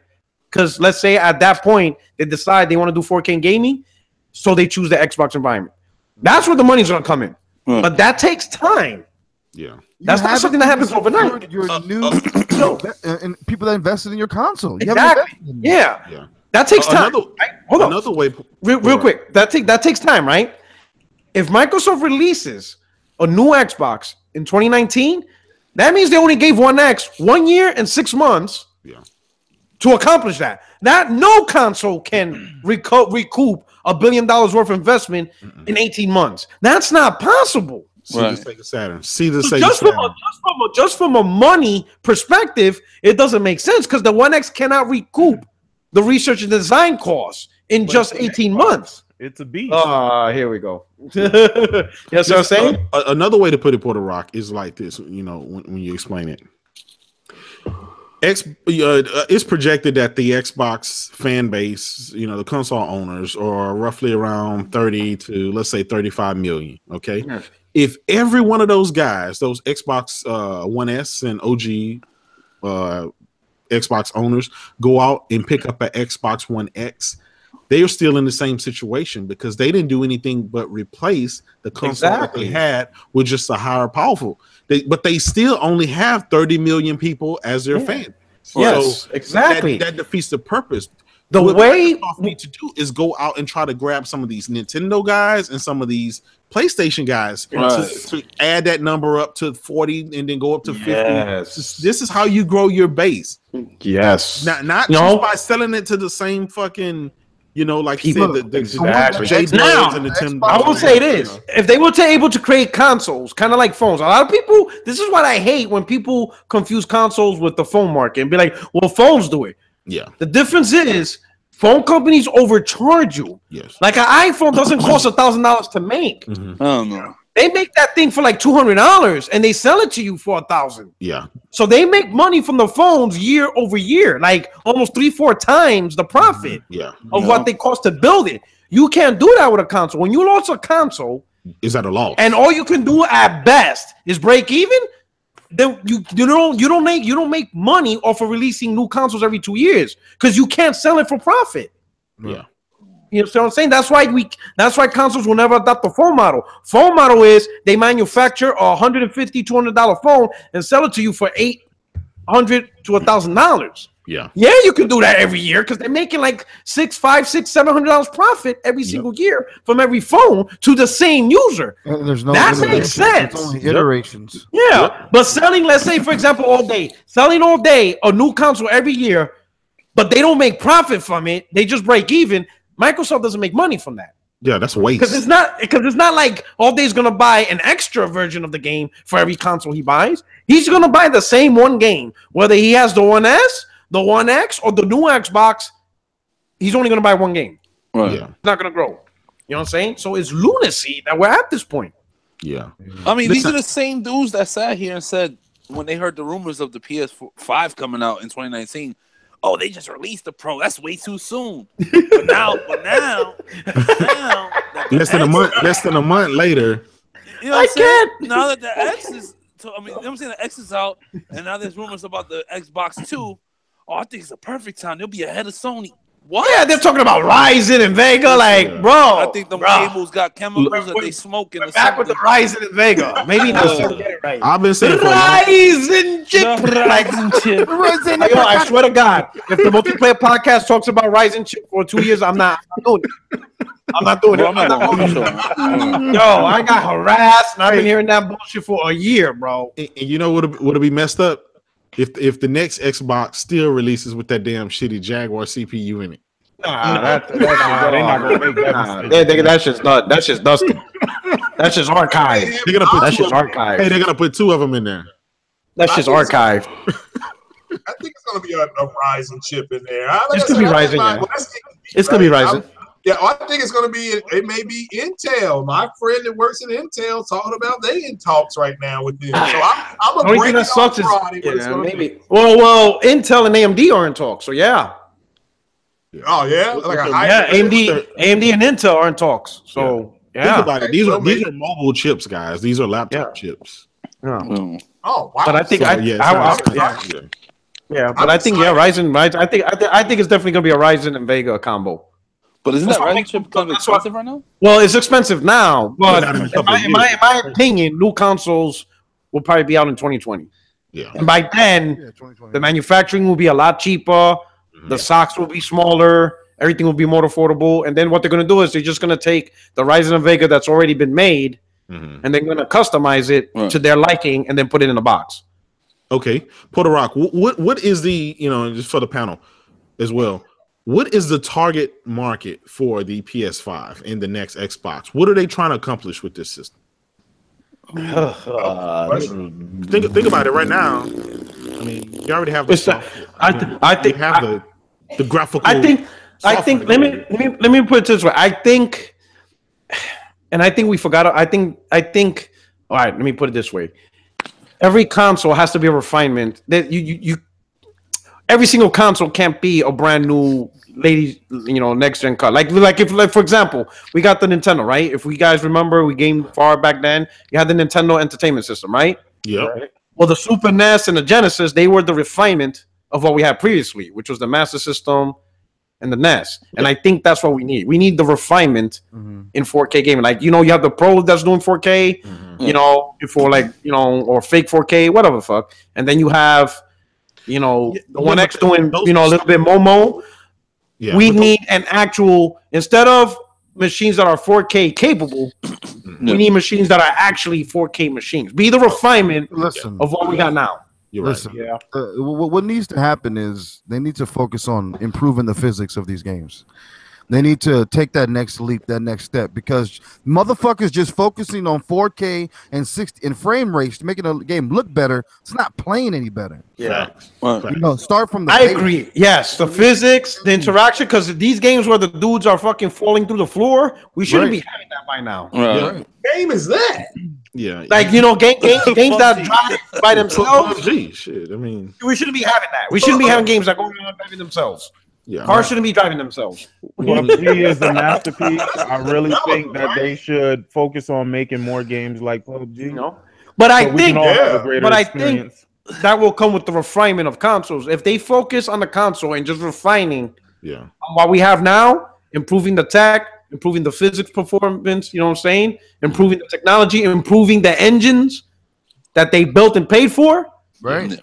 Because let's say at that point they decide they want to do 4K gaming, so they choose the Xbox environment. That's where the money's going to come in. But that takes time. Yeah. That's not something that happens overnight. You're new and people that invested in your console. Exactly. Yeah. That takes time. Hold on. Another way. Real quick. That takes time, right? If Microsoft releases a new Xbox in 2019, that means they only gave One X 1 year and 6 months to accomplish that. That no console can recoup $1 billion worth of investment in 18 months. That's not possible. See the Sega Saturn. See the Sega just Saturn. Just from a money perspective, it doesn't make sense because the One X cannot recoup the research and design costs in just 18 months. It's a beast. Here we go. Yes, I'm saying. Another way to put it, Porter Rock, is like this. You know, when you explain it, it's projected that the Xbox fan base, you know, the console owners, are roughly around 30 to let's say 35 million. Okay, if every one of those guys, those Xbox One S and OG Xbox owners, go out and pick up an Xbox One X, they are still in the same situation because they didn't do anything but replace the console that they had with just a higher powerful. But they still only have 30 million people as their fans. Yes, so exactly. That defeats the purpose. What Microsoft need to do is go out and try to grab some of these Nintendo guys and some of these PlayStation guys to add that number up to 40 and then go up to 50. This is how you grow your base. Yes. Not just by selling it to the same fucking, you know, like people. You said, Exactly. Now, I will say this: if they were able to create consoles, kind of like phones, a lot of people. This is what I hate when people confuse consoles with the phone market and be like, "Well, phones do it." Yeah. The difference is phone companies overcharge you. Yes. Like an iPhone doesn't cost $1,000 to make. Mm-hmm. I don't know. They make that thing for like $200 and they sell it to you for $1,000. Yeah. So they make money from the phones year over year, like almost 3-4 times the profit of what they cost to build it. You can't do that with a console. When you launch a console, is at a loss, and all you can do at best is break even. Then you don't make money off of releasing new consoles every 2 years because you can't sell it for profit. Yeah. You know what I'm saying? That's why consoles will never adopt the phone model. Phone model is they manufacture a $150, $200 phone and sell it to you for $800 to $1,000. Yeah. Yeah, you can do that every year because they're making like $700 profit every single year from every phone to the same user. That makes sense. It's only iterations. Yeah. But selling, let's say, for example, selling all day a new console every year, but they don't make profit from it. They just break even. Microsoft doesn't make money from that. Yeah, that's waste. Because it's not like All Day's gonna buy an extra version of the game for every console he buys. He's gonna buy the same one game, whether he has the One S, the One X, or the new Xbox. He's only gonna buy one game. Right. Yeah. It's not gonna grow. You know what I'm saying? So it's lunacy that we're at this point. Yeah. I mean, these are the same dudes that sat here and said when they heard the rumors of the PS5 coming out in 2019. Oh, they just released the Pro. That's way too soon. But now, less than a month later. You know what I'm saying? Now that the X is, you know what I'm saying, the X is out, and now there's rumors about the Xbox 2. Oh, I think it's the perfect time. They'll be ahead of Sony. What? Yeah, they're talking about Ryzen and Vega, bro. I think the cables got chemicals that they smoking. We're back with the Ryzen and Vega. Maybe not. Right. I've been saying Ryzen chip. Ryzen chip. Yo, I swear to God, if the multiplayer podcast talks about Ryzen chip for 2 years, I'm not doing it. I'm not doing it. Yo, I got harassed, and I've been hearing that bullshit for a year, bro. And you know what'll be messed up? If the next Xbox still releases with that damn shitty Jaguar CPU in it. Nah, they're not gonna make that. That's just not. That's just dusty. That's just archived. They're gonna put That's just archived. archived. Hey, they're gonna put 2 of them in there. That's just archived. I think it's going to be a Ryzen chip in there. It's going to be Ryzen, yeah. It's going to be Ryzen. I think it's going to be, it may be Intel. My friend that works at Intel talking about they in talks right now with them. So I'm a break it on Friday. Maybe. Well, Intel and AMD are in talks, so yeah. Oh, yeah? Like AMD and Intel are in talks, so yeah. Think about it. These are mobile chips, guys. These are laptop chips. Yeah. Oh, wow. But I think Ryzen. I think it's definitely gonna be a Ryzen and Vega combo. But isn't that Ryzen chip kind of expensive right now? Well, it's expensive now, but in my opinion, new consoles will probably be out in 2020. Yeah, and by then, the manufacturing will be a lot cheaper. The socks will be smaller. Everything will be more affordable. And then what they're gonna do is they're just gonna take the Ryzen and Vega that's already been made, and they're gonna customize it to their liking, and then put it in a box. Okay, Puerto Rock. What is the just for the panel as well? What is the target market for the PS5 and the next Xbox? What are they trying to accomplish with this system? Think about it right now. I mean, you already have the. I think you have the graphical. I think. Let me put it this way. I think we forgot. I think. All right. Let me put it this way. Every console has to be a refinement. That you every single console can't be a brand new next gen car. Like for example, we got the Nintendo, right? If we guys remember, we gamed far back then. You had the Nintendo Entertainment System, right? Yeah. Right? Well, the Super NES and the Genesis, they were the refinement of what we had previously, which was the Master System and the NES. And I think that's what we need. We need the refinement in 4K gaming. Like, you have the Pro that's doing 4K, for or fake 4K, whatever the fuck. And then you have, the One X doing, a little bit Momo. Yeah. We need an actual, instead of machines that are 4K capable, we need machines that are actually 4K machines. Be the refinement of what we got now. Listen, what needs to happen is they need to focus on improving the physics of these games. They need to take that next leap, that next step, because motherfuckers just focusing on 4K and 60 in frame rates to making a game look better. It's not playing any better. Yeah, start from the. I agree. Yes, the physics, the interaction, because these games where the dudes are fucking falling through the floor, we shouldn't be having that by now. What game is that? Yeah, like games that drive by themselves. PUBG, shit. I mean, we shouldn't be having that. We shouldn't be having games that go around driving themselves. Yeah, cars shouldn't be driving themselves. PUBG is a masterpiece. I really think that they should focus on making more games like PUBG. But I think that will come with the refinement of consoles. If they focus on the console and just refining, on what we have now, improving the tech, improving the physics performance, improving the technology, improving the engines that they built and paid for, right?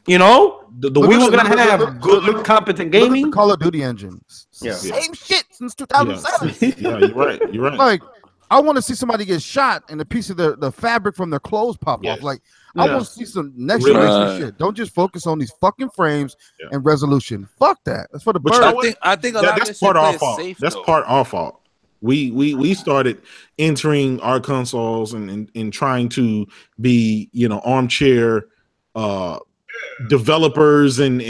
We were gonna have good, competent gaming. Look at the Call of Duty engines, same shit since 2007. Yeah, you're right. You're right. Like, I want to see somebody get shot and a piece of the fabric from their clothes pop off. Like, I want to see some next generation shit. Don't just focus on these fucking frames and resolution. Fuck that. That's for the bird. I think a lot of this part our fault. safe, that's part our fault. We started entering our consoles and trying to be armchair developers and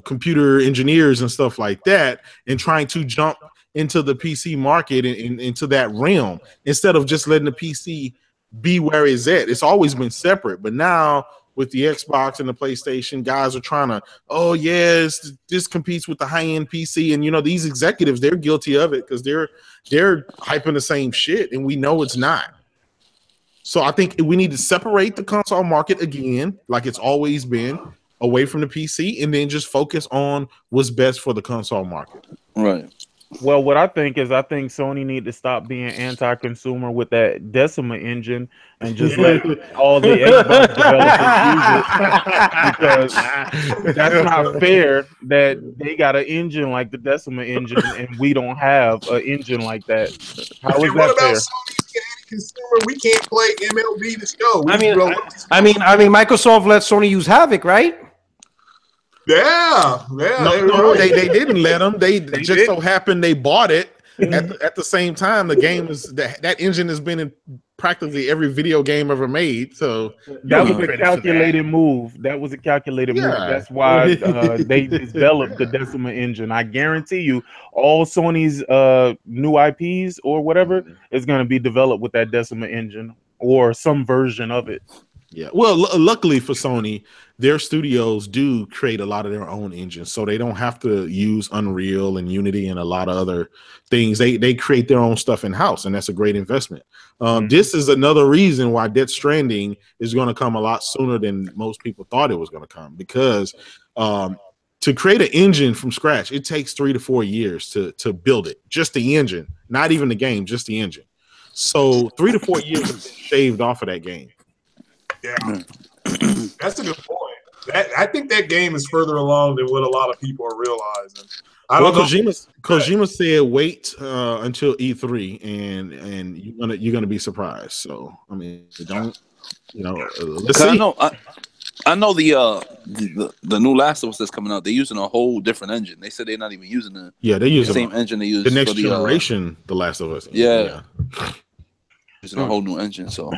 computer engineers and stuff like that, and trying to jump into the PC market and into that realm instead of just letting the PC be where it's at. It's always been separate, but now with the Xbox and the PlayStation, guys are trying to, this competes with the high-end PC, and these executives, they're guilty of it because they're hyping the same shit, and we know it's not. So I think we need to separate the console market again, like it's always been, away from the PC, and then just focus on what's best for the console market. Right. Well, what I think Sony need to stop being anti-consumer with that Decima engine and just let all the Xbox developers use it, because that's not fair that they got an engine like the Decima engine and we don't have an engine like that. How is that fair? Consumer, we can't play MLB The Show. I mean, Microsoft let Sony use Havoc, right? Yeah. No, they didn't let them. They just so happened they bought it at the same time. The game is that engine has been in practically every video game ever made. So that was a calculated move. That was a calculated move. That's why they developed the Decima engine. I guarantee you, all Sony's new IPs or whatever is going to be developed with that Decima engine or some version of it. Yeah. Well, luckily for Sony, their studios do create a lot of their own engines, so they don't have to use Unreal and Unity and a lot of other things. They create their own stuff in house, and that's a great investment. This is another reason why Death Stranding is going to come a lot sooner than most people thought it was going to come, because to create an engine from scratch, it takes 3 to 4 years to build it. Just the engine, not even the game, just the engine. So 3 to 4 years have been shaved off of that game. Yeah, that's a good point. I think that game is further along than what a lot of people are realizing. Kojima said wait until E3 and you're gonna be surprised. So I mean, let's see. I know the new Last of Us that's coming out. They're using a whole different engine. They said they're not even using they're using the same engine they use the next generation. The Last of Us. Yeah. Using a whole new engine, so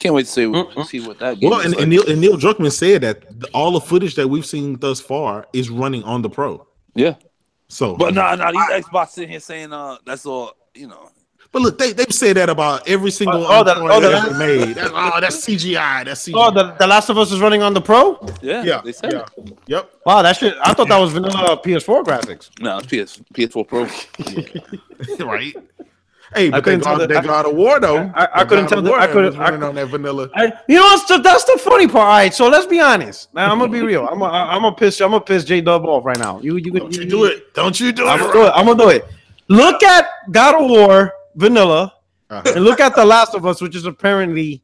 can't wait to see what that game is. And Neil Druckmann said that all the footage that we've seen thus far is running on the Pro. Yeah. So, but no, these Xbox sitting here saying that's all, But look, they've said that about every single that made. That's CGI. That's CGI. Oh, the Last of Us is running on the Pro. Yeah. They said it. Yep. Wow, that shit. I thought that was vanilla PS4 graphics. No, it's PS4 Pro. Right. Hey, but they got a war though. I couldn't tell. I couldn't on that vanilla. You know what's that's the funny part. All right, so let's be honest. Now I'm gonna be real. I'm gonna piss J Dub off right now. Don't you do it. Don't you do it. I'm gonna do it. Look at God of War vanilla, and look at The Last of Us, which is apparently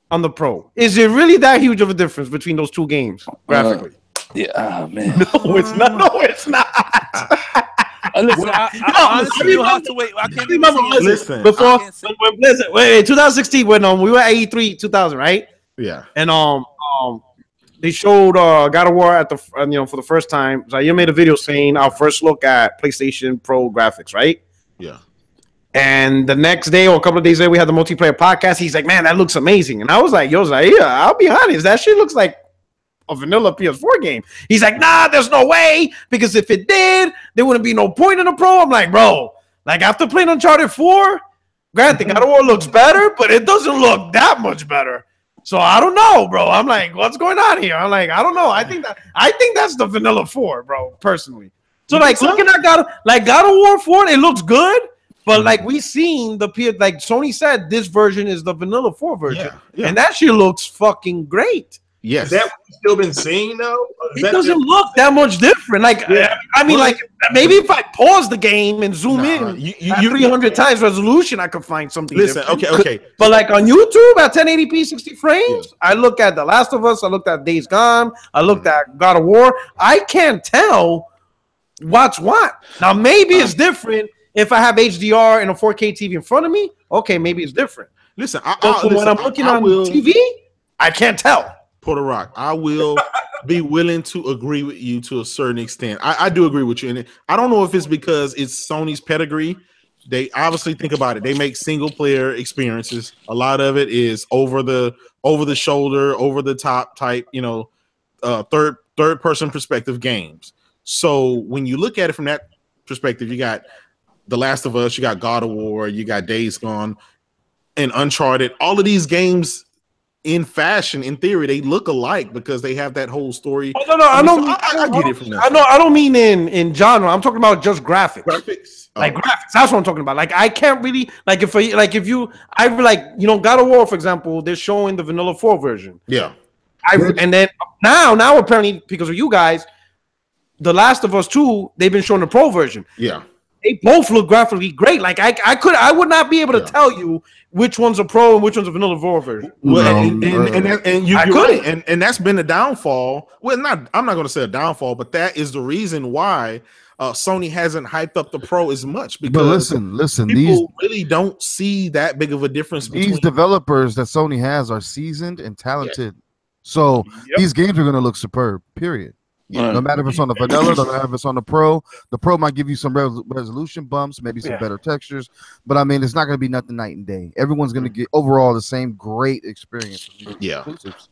on the Pro. Is it really that huge of a difference between those two games graphically? Yeah, man. No, it's not. No, it's not. Listen, honestly, you have to wait. I can't even listen. Before wait, 2016 when we were at E3 2000, right? Yeah. And they showed God of War at the for the first time. So you made a video saying our first look at PlayStation Pro graphics, right? Yeah. And the next day or a couple of days later, we had the multiplayer podcast. He's like, "Man, that looks amazing." And I was like, "Yeah, I'll be honest. That shit looks like a vanilla PS4 game." He's like, "Nah, there's no way, because if it did, there wouldn't be no point in the Pro." I'm like, bro, like after playing Uncharted 4, granted, God of War looks better, but it doesn't look that much better. So I don't know, bro. I'm like, what's going on here? I'm like, I don't know. I think that's the vanilla 4, bro, personally. So like looking at God of War 4, it looks good, but like we seen like Sony said, this version is the vanilla 4 version, and that shit looks fucking great. Yes. Is that what you've still been seeing though? It doesn't look that much different. Like, I mean, like maybe if I pause the game and zoom in, you 300 times resolution, I could find something. Listen, different. okay. But like on YouTube at 1080p 60 frames, I look at The Last of Us, I looked at Days Gone, I looked at God of War. I can't tell what's what. Now maybe it's different if I have HDR and a 4K TV in front of me. Okay, maybe it's different. Listen, when I'm looking on TV, I can't tell. Porter Rock, I will be willing to agree with you to a certain extent. I do agree with you, and I don't know if it's because it's Sony's pedigree. They obviously think about it. They make single player experiences. A lot of it is over the shoulder, over the top type, third person perspective games. So when you look at it from that perspective, you got The Last of Us, you got God of War, you got Days Gone, and Uncharted. All of these games, in fashion, in theory, they look alike because they have that whole story. Oh, no, I get it from that. I don't mean in genre. I'm talking about just graphics. Graphics. That's what I'm talking about. Like I can't really God of War, for example, they're showing the vanilla 4 version. Yeah. And then now apparently because of you guys, The Last of Us 2, they've been showing the Pro version. Yeah. They both look graphically great. Like I would not be able to tell you which one's a Pro and which one's a vanilla 4 version. Well, and that's been a downfall. Well, I'm not going to say a downfall, but that is the reason why Sony hasn't hyped up the Pro as much, because listen, people really don't see that big of a difference. These developers that Sony has are seasoned and talented, so these games are going to look superb. Period. Yeah. No matter if it's on the vanilla, no matter if it's on the pro. The pro might give you some resolution bumps, maybe some better textures, but I mean, it's not going to be nothing night and day. Everyone's going to get overall the same great experience. Yeah.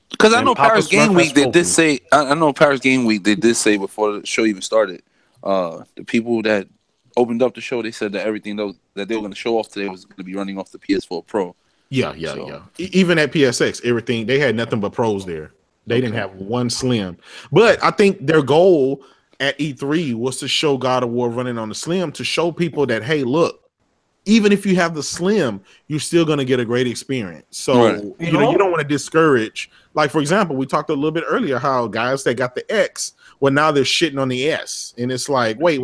Because I know Paris Game Week they did say. I know Paris Game Week they did say before the show even started. The people that opened up the show, they said that everything that they were going to show off today was going to be running off the PS4 Pro. Yeah. Even at PSX, everything they had nothing but pros there. They didn't have one slim. But I think their goal at E3 was to show God of War running on the slim to show people that, hey, look, even if you have the slim, you're still going to get a great experience. So, you don't want to discourage. Like, for example, we talked a little bit earlier how guys that got the X, well, now they're shitting on the S. And it's like, wait.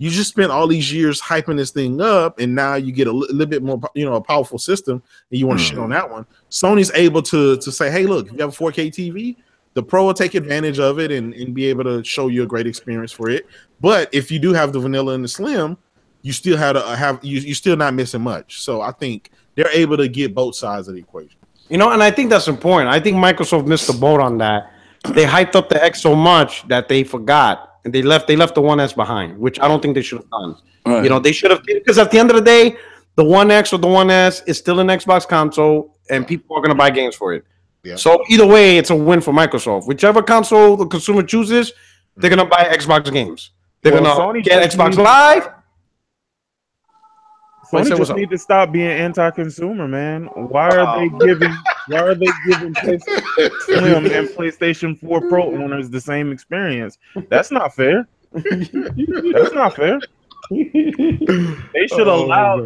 You just spent all these years hyping this thing up, and now you get a little bit more, a powerful system, and you want to shit on that one. Sony's able to say, hey, look, if you have a 4K TV, the Pro will take advantage of it and be able to show you a great experience for it. But if you do have the vanilla and the slim, you still you're still not missing much. So I think they're able to get both sides of the equation. And I think that's important. I think Microsoft missed the boat on that. They hyped up the X so much that they forgot. And they left the One S behind, which I don't think they should have done. Right. They should have, because at the end of the day, the One X or the One S is still an Xbox console, and people are going to buy games for it. Yeah. So either way, it's a win for Microsoft. Whichever console the consumer chooses, they're going to buy Xbox games. They're going to get Xbox Live. Sony just need to stop being anti-consumer, man. Why are they giving PlayStation Slim and PlayStation 4 Pro owners the same experience? That's not fair. That's not fair. They should allow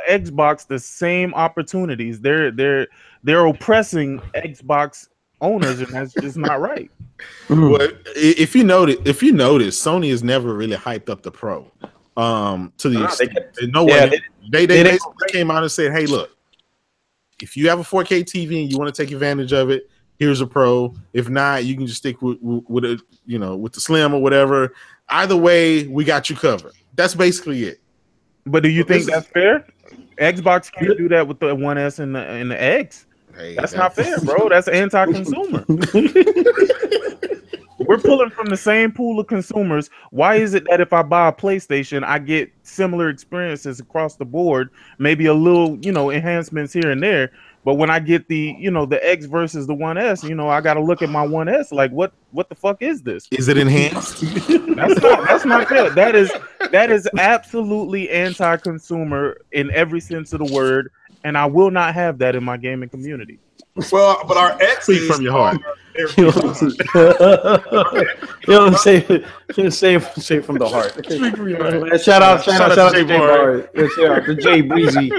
Xbox the same opportunities. They're oppressing Xbox owners, and that's just not right. But if you notice, Sony has never really hyped up the Pro. To the extent they came out and said, hey, look, if you have a 4K TV and you want to take advantage of it, here's a Pro. If not, you can just stick with a, with the slim or whatever. Either way, we got you covered. That's basically it. But do you think that's fair? Xbox can't do that with the One S and the X. Hey, that's not fair, bro. That's anti-consumer. We're pulling from the same pool of consumers. Why is it that if I buy a PlayStation, I get similar experiences across the board, maybe a little, enhancements here and there, but when I get the, the X versus the One S, I got to look at my One S like, what the fuck is this? Is it enhanced? That's not fair. That is absolutely anti-consumer in every sense of the word, and I will not have that in my gaming community. Well, but our X speak from your heart. Say from the heart. Shout out to Jay Bar. Shout out to Jay Breezy.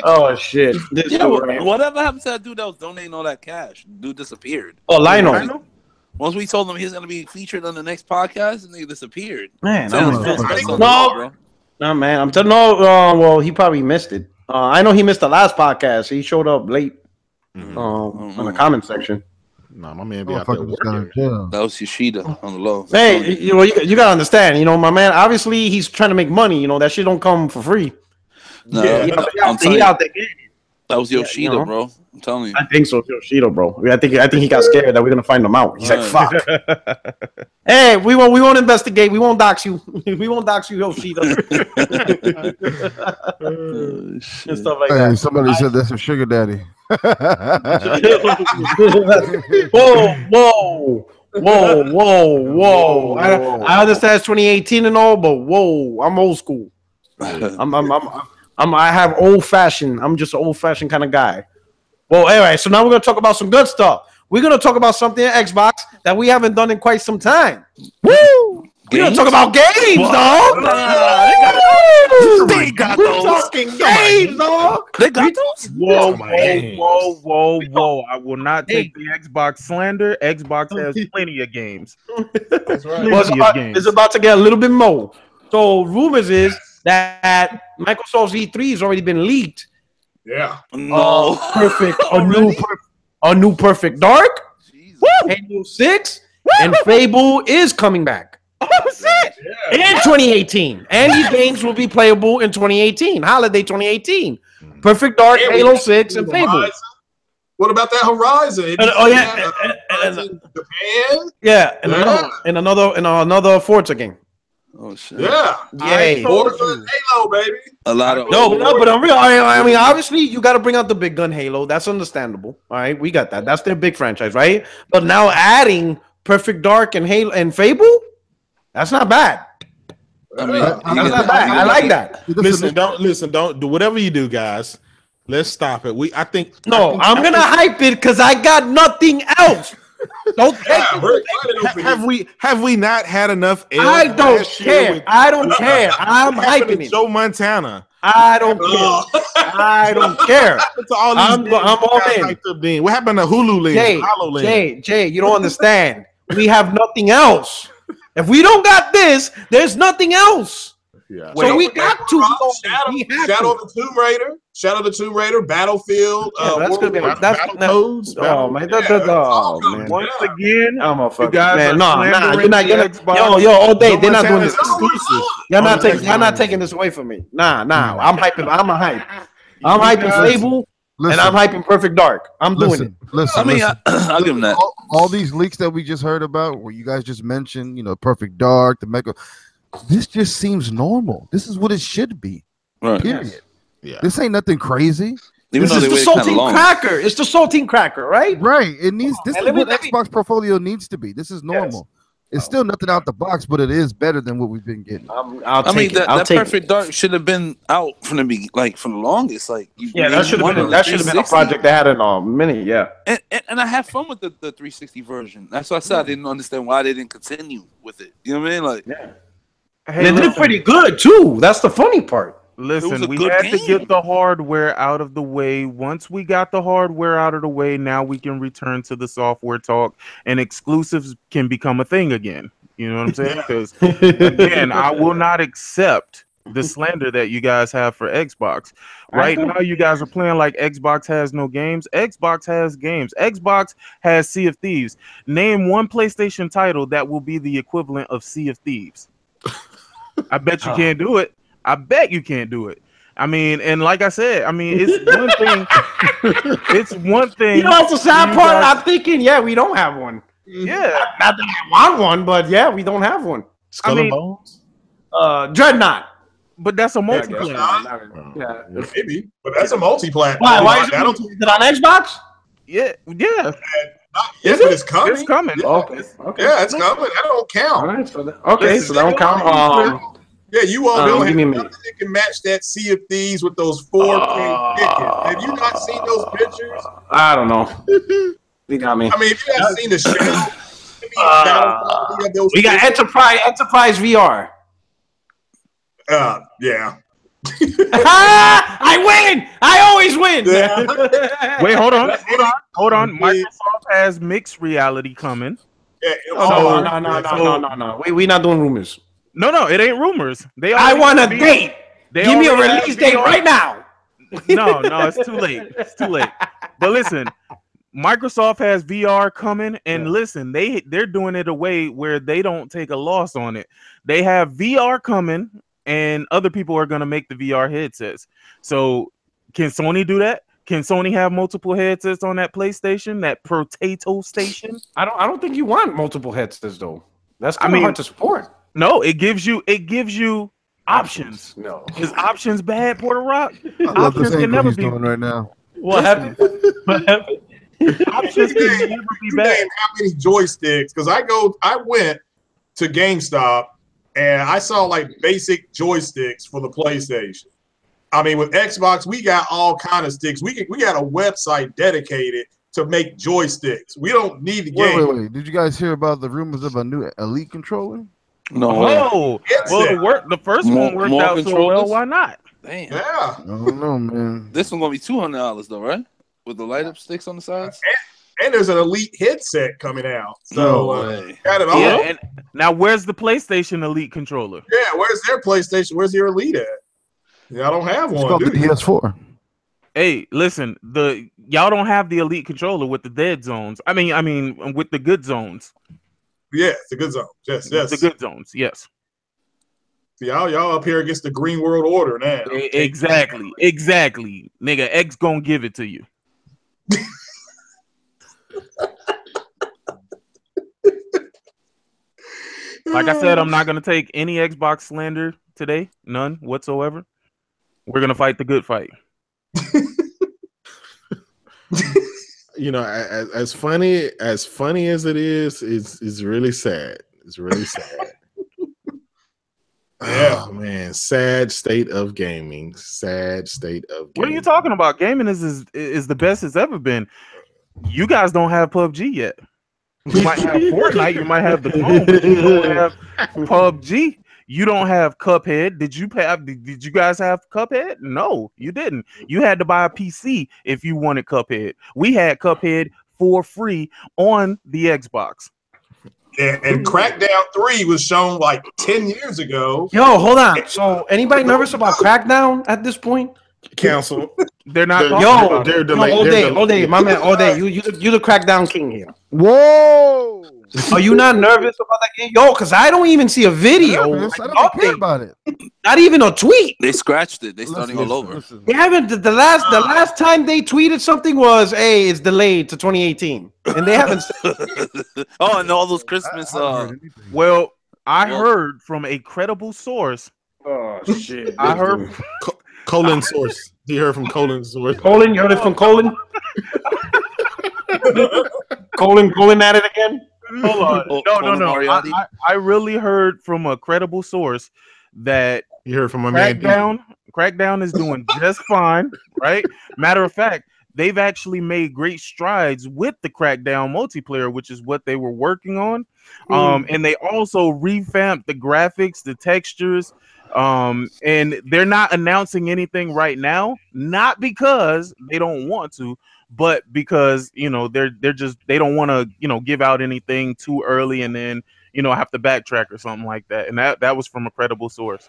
Oh shit! Whatever happened to that dude that was donating all that cash? Dude disappeared. Oh, Lionel. Once we told him he's gonna be featured on the next podcast, and he disappeared. Man, no, man. I'm telling well, he probably missed it. I know he missed the last podcast. He showed up late. On the comment section. Nah, my man be out there working. That was Yoshida on the low. Hey, you gotta understand, my man. Obviously, he's trying to make money. That shit don't come for free. No, he out there getting it. That was Yoshida, bro. I'm telling you. I think so, Yoshida, bro. I think he got scared that we're gonna find him out. He's like, "Fuck." Hey, we won't investigate. We won't dox you. We won't dox you, Yoshida. And stuff like that. Somebody said that's a sugar daddy. Whoa. I understand it's 2018 and all, but whoa, I'm old school. I have old fashioned. I'm just an old fashioned kind of guy. Well, anyway, so now we're gonna talk about some good stuff. We're gonna talk about something at Xbox that we haven't done in quite some time. Woo! We're gonna talk about games, dog. They got those. We're talking games, dog. They got those. Whoa! I will not take the Xbox slander. Xbox has plenty of games. That's right. It's about to get a little bit more. So rumors is that Microsoft's E3 has already been leaked. Yeah. No. Perfect. A new Perfect Dark. Halo 6 and Fable is coming back. Oh, shit. In 2018. And these games will be playable in 2018. Holiday 2018. Perfect Dark, Halo 6, and Fable. What about that Horizon? Japan. Yeah, and another Forza game. Oh shit! Yeah, yay! Forza and Halo, baby. A lot of but I'm real. I mean, obviously, you got to bring out the big gun Halo. That's understandable. All right, we got that. That's their big franchise, right? But now adding Perfect Dark and Halo and Fable, that's not bad. I mean, that's not bad. I like that. Listen, don't do whatever you do, guys. Let's stop it. I'm gonna hype it because I got nothing else. Don't have we not had enough? I don't care. I don't care. I'm hyping it. Joe Montana. I don't care. I don't care. I'm all in. What happened to Hulu Land? Jay, you don't understand. We have nothing else. If we don't got this, there's nothing else. Yeah. So we got to. Shadow of the Tomb Raider. Shadow of the Tomb Raider, Battlefield. That's gonna be Battletoads. Oh man, man. Once again, I'm a fuck. Man, you're not gonna. Yo, all day they're not doing this. You're not taking this away from me. Nah. I'm hyping. I'm a hype. I'm hyping Fable. And I'm hyping Perfect Dark. I'm doing it. I'll give them that. All these leaks that we just heard about, where you guys just mentioned, Perfect Dark, the Mega. This just seems normal. This is what it should be. Right. Period. Yeah. This ain't nothing crazy. This is the saltine cracker. It's the saltine cracker, right? Right. It needs. This is what Xbox portfolio needs to be. This is normal. It's still nothing out the box, but it is better than what we've been getting. That Perfect Dark should have been out from the longest. That should have been a project that had it on mini. Yeah, and I had fun with the 360 version. That's why I said I didn't understand why they didn't continue with it. You know what I mean? They did pretty good too. That's the funny part. Listen, we had to get the hardware out of the way. Once we got the hardware out of the way, now we can return to the software talk, and exclusives can become a thing again. You know what I'm saying? Because again, I will not accept the slander that you guys have for Xbox. Right now, you guys are playing like Xbox has no games. Xbox has games. Xbox has Sea of Thieves. Name one PlayStation title that will be the equivalent of Sea of Thieves. I bet you can't do it. I bet you can't do it. I mean, and like I said, it's one thing. It's one thing. You know, it's the sad part. I'm thinking, we don't have one. Yeah, not that I want one, but we don't have one. Skull and Bones, Dreadnought. But that's a multiplayer. Maybe, but that's a multi-player. Why is it on Xbox? Yeah. But it's coming. It's coming. Okay. Yeah, it's coming. That don't count. All right, so that don't count. Yeah, you all don't have nothing that can match that Sea of Thieves with those 4K pictures. Have you not seen those pictures? I don't know. You got me. I mean, if you haven't seen the shadow, we got Enterprise VR. Yeah. I win! I always win! Wait, hold on. Microsoft has mixed reality coming. Yeah, no. We're not doing rumors. No, it ain't rumors. I want a date. Give me a release date right now. No, it's too late. It's too late. But listen, Microsoft has VR coming, and listen, they're doing it a way where they don't take a loss on it. They have VR coming, and other people are gonna make the VR headsets. So, can Sony do that? Can Sony have multiple headsets on that PlayStation, that potato station? I don't think you want multiple headsets though. That's kind of hard to support. No, it gives you options. No, is options bad, Porter Rock? Options can never be doing right now. What happened? Options can never be bad. How many joysticks? Because I went to GameStop and I saw like basic joysticks for the PlayStation. I mean, with Xbox, we got all kind of sticks. We got a website dedicated to make joysticks. We don't need the game. Wait. Did you guys hear about the rumors of a new Elite controller? No. Well, the first one worked out so well. Why not? Damn. Yeah. I don't know, man. This one's gonna be $200 though, right? With the light up sticks on the sides. And there's an Elite headset coming out. So got it all. Yeah. And now, where's the PlayStation Elite controller? Yeah. Where's their PlayStation? Where's your Elite at? Y'all don't have one. It's called the PS4. Hey, listen, y'all don't have the Elite controller with the dead zones. I mean, with the good zones. Yeah, it's a good zone. Yes. The good zones, yes. Y'all up here against the Green World Order now. Exactly. Nigga, X gonna give it to you. Like I said, I'm not gonna take any Xbox slander today. None whatsoever. We're gonna fight the good fight. You know, as funny as it is really sad. It's really sad. Yeah. Oh man, sad state of gaming. Sad state of gaming. What are you talking about? Gaming is the best it's ever been. You guys don't have PUBG yet. You might have Fortnite, you might have the clone, but you don't have PUBG. You don't have Cuphead. Did you guys have Cuphead? No, you didn't. You had to buy a PC if you wanted Cuphead. We had Cuphead for free on the Xbox. And Crackdown 3 was shown like 10 years ago. Yo, hold on. So anybody nervous about Crackdown at this point? Cancel. They're not. They're delayed. All day, my man, all day. You the Crackdown king here. Whoa! Are you not nervous about that game? Yo, because I don't even see a video. I don't care about it. Not even a tweet. They scratched it. They starting all over. They haven't. The last time they tweeted something was, "Hey, it's delayed to 2018," and they haven't. Oh, and all those Christmas. Well, I heard from a credible source. Oh shit! I heard. Colin source. You heard from Colin source. Colin, you heard it from Colin. Colin at it again. Hold on. No. I really heard from a credible source that you heard from a man. Crackdown is doing just fine, right? Matter of fact, they've actually made great strides with the Crackdown multiplayer, which is what they were working on. And they also revamped the graphics, the textures. And they're not announcing anything right now, not because they don't want to, but because they don't want to give out anything too early and then have to backtrack or something like that. And that was from a credible source.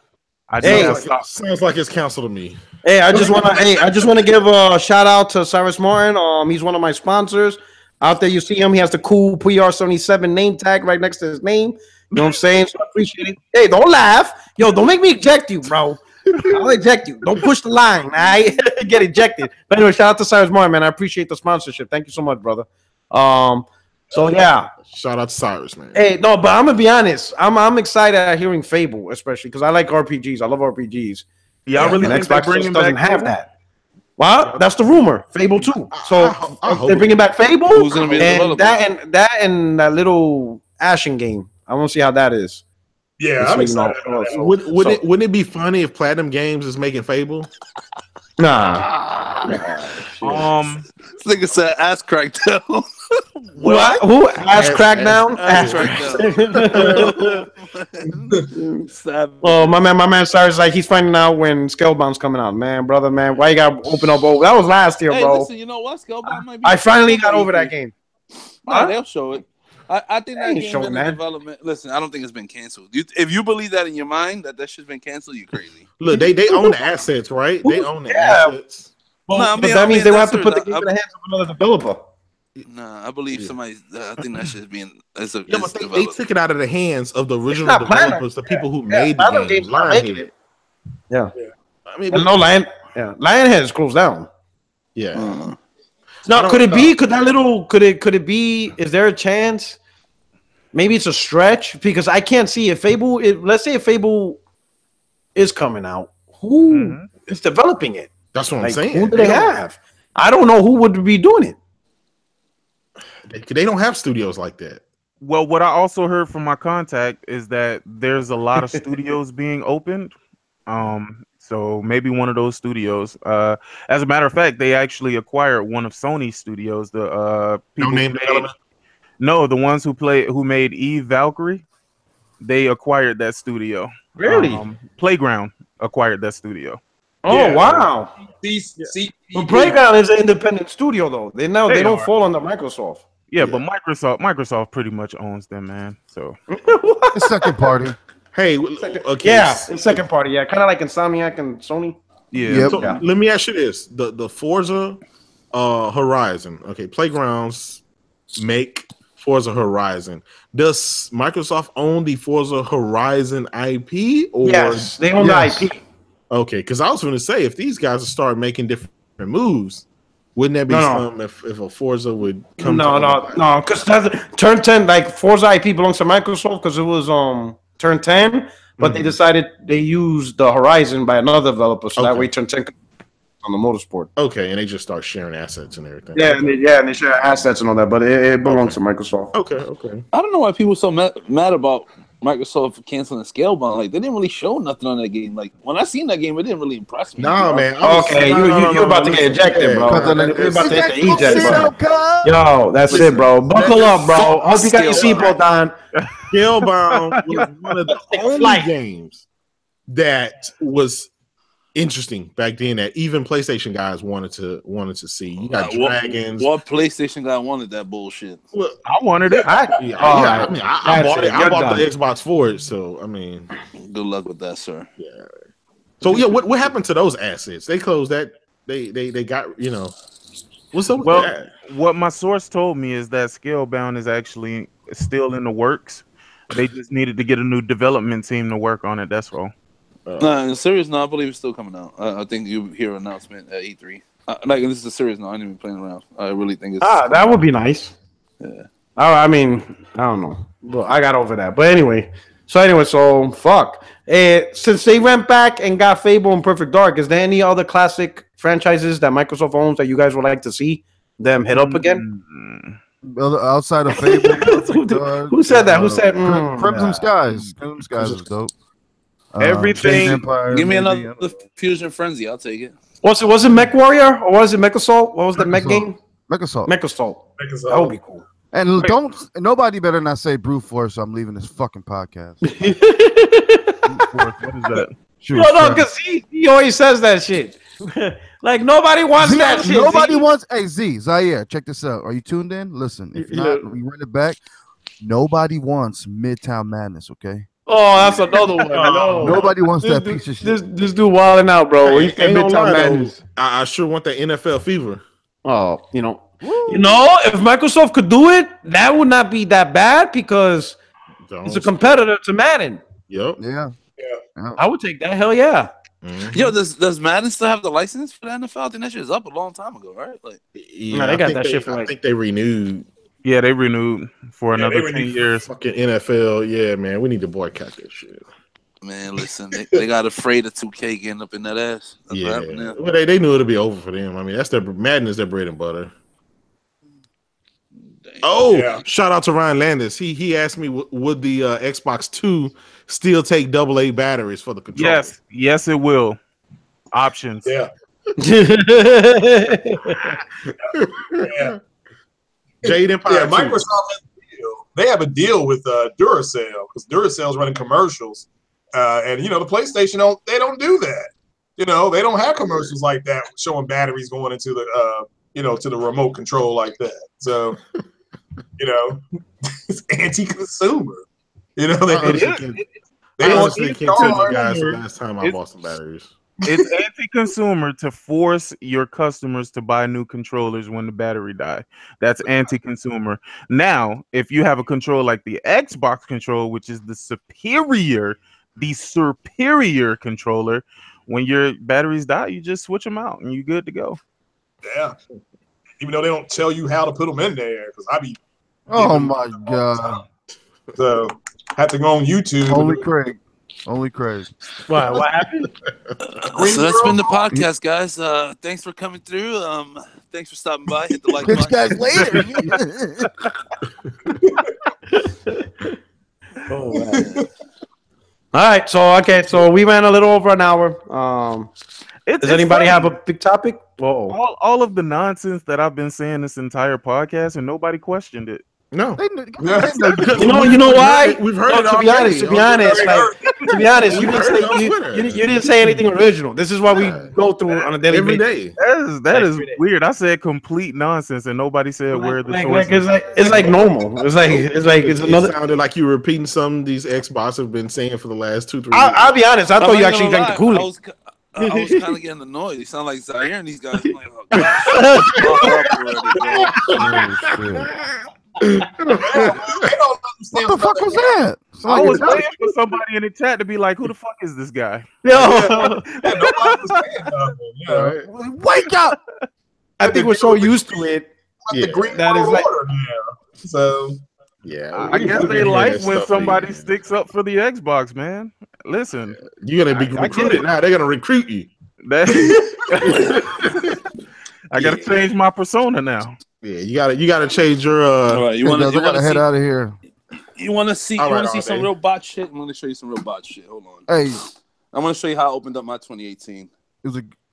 Sounds like it's counsel to me. Hey, I just want to give a shout out to Cyrus Martin. He's one of my sponsors. Out there, you see him. He has the cool PR77 name tag right next to his name. You know what I'm saying? So I appreciate it. Hey, don't laugh. Yo, don't make me eject you, bro. I'll eject you. Don't push the line. I get ejected. But anyway, shout out to Cyrus Martin, man. I appreciate the sponsorship. Thank you so much, brother. So yeah. Shout out to Cyrus, man. Hey, no, but I'm gonna be honest. I'm excited at hearing Fable, especially because I like RPGs. I love RPGs. Yeah, I really think Xbox doesn't have that. Well, that's the rumor. Fable 2. So they're bringing back Fable. Who's gonna be and that little Ashen game. I want to see how that is. Yeah, I'm excited. Wouldn't it be funny if Platinum Games is making Fable? Nah. This nigga said ass Crackdown. What? Who? Ass Crackdown? Ass Crackdown. Oh, my man Cyrus like he's finding out when Scalebound's coming out. Man, brother, man, why you gotta open up over? That was last year, bro. Listen, you know what? Scalebound might be. I finally got over that game. No, they'll show it. I think that game's been in development. Listen, I don't think it's been canceled. If you believe that in your mind that shit's been canceled, you crazy. Look, they own the assets, right? They own the assets. Well, no, that means they will have to put the game in the hands of another developer. Nah, I believe somebody. I think that shit's being. But they took it out of the hands of the original developers, the people who made the game. Lionhead. Yeah. I mean, no, Lionhead is closed down. Yeah. Now, could it be? Could it be? Is there a chance? Maybe it's a stretch because I can't see if Fable. Let's say if Fable is coming out, who is developing it? That's what I'm saying. Who do they have? I don't know who would be doing it. They don't have studios like that. Well, what I also heard from my contact is that there's a lot of studios being opened. So maybe one of those studios. As a matter of fact, they actually acquired one of Sony's studios. The people the ones who made Eve Valkyrie, they acquired that studio. Really? Playground acquired that studio. Oh wow! But Playground is an independent studio though. They don't fall under Microsoft. Yeah, but Microsoft pretty much owns them, man. So it's second party. Hey, okay. Yeah, it's second party. Yeah, kind of like Insomniac and Sony. Yeah. Yep. So let me ask you this: the Forza Horizon. Okay, Playgrounds make Forza Horizon. Does Microsoft own the Forza Horizon IP? Or yes, they own the IP. Okay, because I was going to say if these guys start making different moves, Wouldn't that be something if a Forza would come? No, because Turn 10, like Forza IP belongs to Microsoft because it was Turn 10, but they decided they used the Horizon by another developer, so that way Turn 10 on the motorsport. Okay, and they just start sharing assets and everything. Yeah, and they share assets and all that, but it belongs to Microsoft. Okay. I don't know why people are so mad about Microsoft canceling Scalebound. Like, they didn't really show nothing on that game. Like, when I seen that game, it didn't really impress me. No, man. Okay, you're about to get ejected, bro. You're about to hit the eject, bro. Yo, that's it, bro. Buckle up, bro. I hope you got your seatbelt on. Scalebound was one of the only games that was interesting back then that even PlayStation guys wanted to see. You got dragons. What PlayStation guy wanted that bullshit? Well, I wanted it. I bought it. I bought the Xbox for it. So I mean, good luck with that, sir. Yeah. So yeah, what happened to those assets? They closed that. They got What's up with that? What my source told me is that Scalebound is actually still in the works. They just needed to get a new development team to work on it. That's all. No, in serious, no, I believe it's still coming out. I think you hear an announcement at E3. Like, this is a serious, no, I ain't even playing around. I really think it's... that would be nice. Yeah. I mean, I don't know. But I got over that. But anyway, so fuck. Since they went back and got Fable and Perfect Dark, is there any other classic franchises that Microsoft owns that you guys would like to see them hit up again? Outside of Fable, who said that? Who said Crimson Skies? Crimson Skies is dope. Everything. Give me another Fusion Frenzy. I'll take it. Was it Mech Warrior or was it Mech Assault? What was the Mech game? Mech Assault. That would be cool. And nobody better not say Brute Force. So I'm leaving this fucking podcast. What is that? No, because he always says that shit. Like nobody wants that shit. Nobody wants. Hey Zaire, check this out. Are you tuned in? Listen, if not, we run it back. Nobody wants Midtown Madness. Okay. Oh, that's another one. No. Nobody wants that piece of shit. This dude wilding out, bro. You said Midtown Madness. I sure want that NFL fever. Oh, if Microsoft could do it, that would not be that bad because it's a competitor to Madden. Yep. Yeah. I would take that. Hell yeah. Mm-hmm. Yo, does Madden still have the license for the NFL? I think that shit is up a long time ago, right? Like, yeah, they got that shit for I think they renewed. Yeah, they renewed for another 10 years. Fucking NFL, yeah, man, we need to boycott that shit. Man, listen, they got afraid of 2K getting up in that ass. That's what happened now. Well, they knew it'd be over for them. I mean, that's Madden is their bread and butter. Dang. Oh, shout out to Ryan Landis. He asked me, would the Xbox 2 still take AA batteries for the controller? Yes, it will. Options. Yeah. Jade Empire. Yeah, Microsoft has a deal. They have a deal with Duracell because Duracell's running commercials, and the PlayStation don't do that. They don't have commercials like that showing batteries going into the to the remote control like that. So it's anti-consumer. They honestly can't tell you guys the last time I bought some batteries. It's anti-consumer to force your customers to buy new controllers when the battery die. That's anti-consumer. Now, if you have a controller like the Xbox controller, which is the superior controller, when your batteries die, you just switch them out and you're good to go. Yeah. Even though they don't tell you how to put them in there, because I be. Oh my god. So I had to go on YouTube. Only Craig. What happened? So that's been the podcast, guys. Thanks for coming through. Thanks for stopping by. Hit the like button. Guys later. Oh man. All right, so we ran a little over an hour. Does anybody have a big topic? All of the nonsense that I've been saying this entire podcast and nobody questioned it. No. You know why? We've heard it to be honest, you didn't say anything original. This is why we go through on a daily every basis. day. That is weird. I said complete nonsense and nobody said where the source is. It's like normal. It's another. It sounded like you were repeating some these Xbox have been saying for the last 2-3 years. I'll be honest. I thought you actually drank the Kool-Aid. I was kind of getting annoyed. You sound like Zaire and these guys. Like, What the fuck was that? I was waiting for somebody in the chat to be like, "Who the fuck is this guy?" Yo, Nobody was saying nothing. Wake up! I think we're so used to it. The green that is like. Now. So yeah, I guess they like when somebody sticks up for the Xbox, man. Listen, you're gonna be recruited now. They're gonna recruit you. I gotta change my persona now. Yeah, you gotta change your. All right, you want to head out of here. You want to see? Some real bot shit? I'm gonna show you some real bot shit. Hold on. Hey, I'm gonna show you how I opened up my 2018.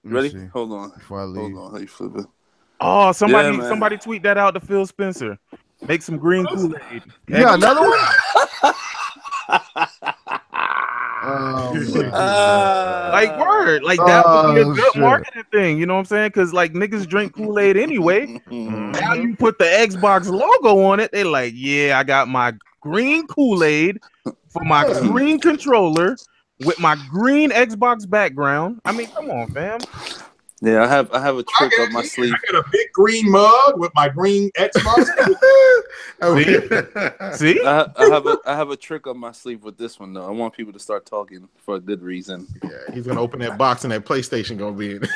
Ready? See. Hold on. Before I leave. Hold on. How you flip it? Oh, somebody tweet that out to Phil Spencer. Make some green Kool-Aid. Yeah, another one. Like word, like that would be a good marketing thing. You know what I'm saying? Because like niggas drink Kool-Aid anyway. Now you put the Xbox logo on it. They like, yeah, I got my green Kool-Aid for my green controller with my green Xbox background. I mean, come on, fam. Yeah, I have a trick up my sleeve. I got a big green mug with my green Xbox. See? I have a trick up my sleeve with this one though. I want people to start talking for a good reason. Yeah, he's gonna open that box and that PlayStation gonna be in it.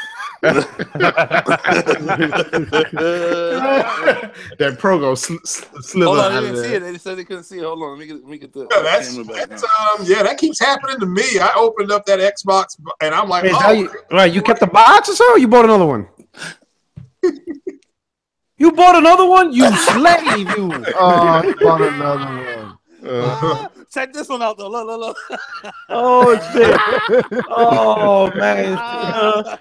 That Pro go slither. Hold on, they didn't see it. They said they couldn't see it. Hold on, let me get the camera back now. That keeps happening to me. I opened up that Xbox and I'm like, you kept the box or so? Or you bought another one? You bought another one? You slave, you. Oh, he bought another one. Check this one out, though. Look. Oh, shit. Oh, man.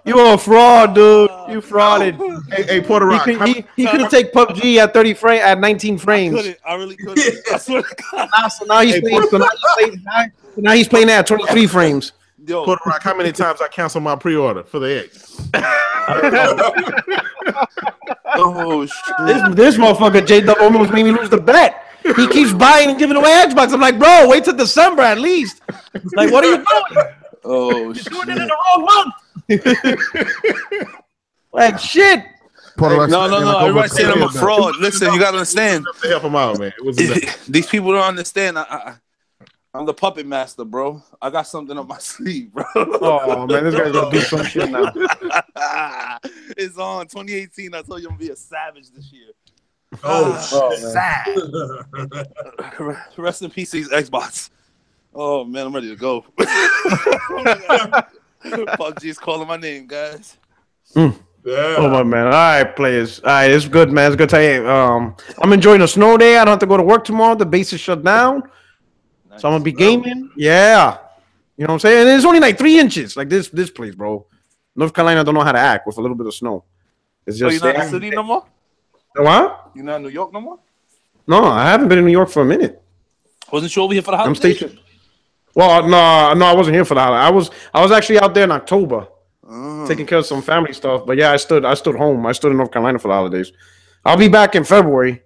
You a fraud, dude. You frauded. Hey, Puerto Rock. He couldn't take PUBG at 30 frames, at 19 frames. I really couldn't. I swear to God. So now he's playing at 23 frames. Yo. Puerto Rock, how many times I cancel my pre-order for the X? Oh, shit. This motherfucker, J-Dub, almost made me lose the bet. He keeps buying and giving away Xbox. I'm like, bro, wait till December at least. Like, what are you doing? Oh, shit. You're doing it in the wrong month. Like, shit. No. Everybody saying I'm a fraud. Listen, you got to understand. To help him out, man. These people don't understand. I'm the puppet master, bro. I got something up my sleeve, bro. Oh, man, this guy's going to do some shit now. It's on 2018. I told you I'm going to be a savage this year. Sad. Rest in peace, Xbox. Oh, man, I'm ready to go. PUBG's calling my name, guys. Yeah. Oh, my man. All right, players. All right, it's good, man. It's good to you. I'm enjoying a snow day. I don't have to go to work tomorrow. The base is shut down. So I'm gonna be gaming. Yeah. You know what I'm saying? And it's only like 3 inches. Like this place, bro. North Carolina don't know how to act with a little bit of snow. It's just you're not in the city no more? What? You're not in New York no more? No, I haven't been in New York for a minute. Wasn't you over here for the holidays? I'm stationed. Well, no, I wasn't here for the holiday. I was actually out there in October taking care of some family stuff. But yeah, I stood home. I stood in North Carolina for the holidays. I'll be back in February,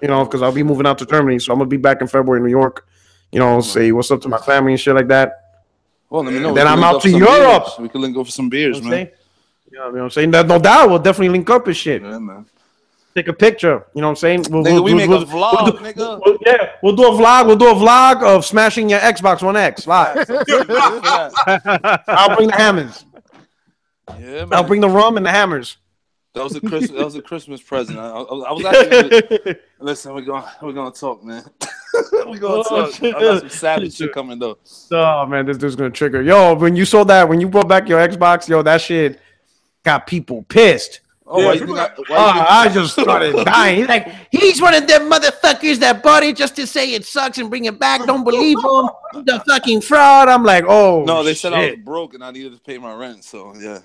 you know, because I'll be moving out to Germany. So I'm gonna be back in February in New York. You know, say what's up to my family and shit like that. Well, let me know. Then I'm out to Europe. Beers. We can link up for some beers, man. You know what I'm saying? No doubt, we'll definitely link up and shit. Yeah, man. Take a picture. You know what I'm saying? We make a vlog, nigga. We'll do a vlog. We'll do a vlog of smashing your Xbox One X live. I'll bring the hammers. Yeah, man. I'll bring the rum and the hammers. That was a Christmas present. I was actually listen. We're gonna talk, man. We're gonna talk. I got some savage shit coming though. Oh man, this dude's gonna trigger. Yo, when you brought back your Xbox, yo, that shit got people pissed. Oh, yeah, I just started dying. He's like, he's one of them motherfuckers that bought it just to say it sucks and bring it back. Don't believe him. The fucking fraud. I'm like, oh. No, they said I was broke and I needed to pay my rent. So yeah.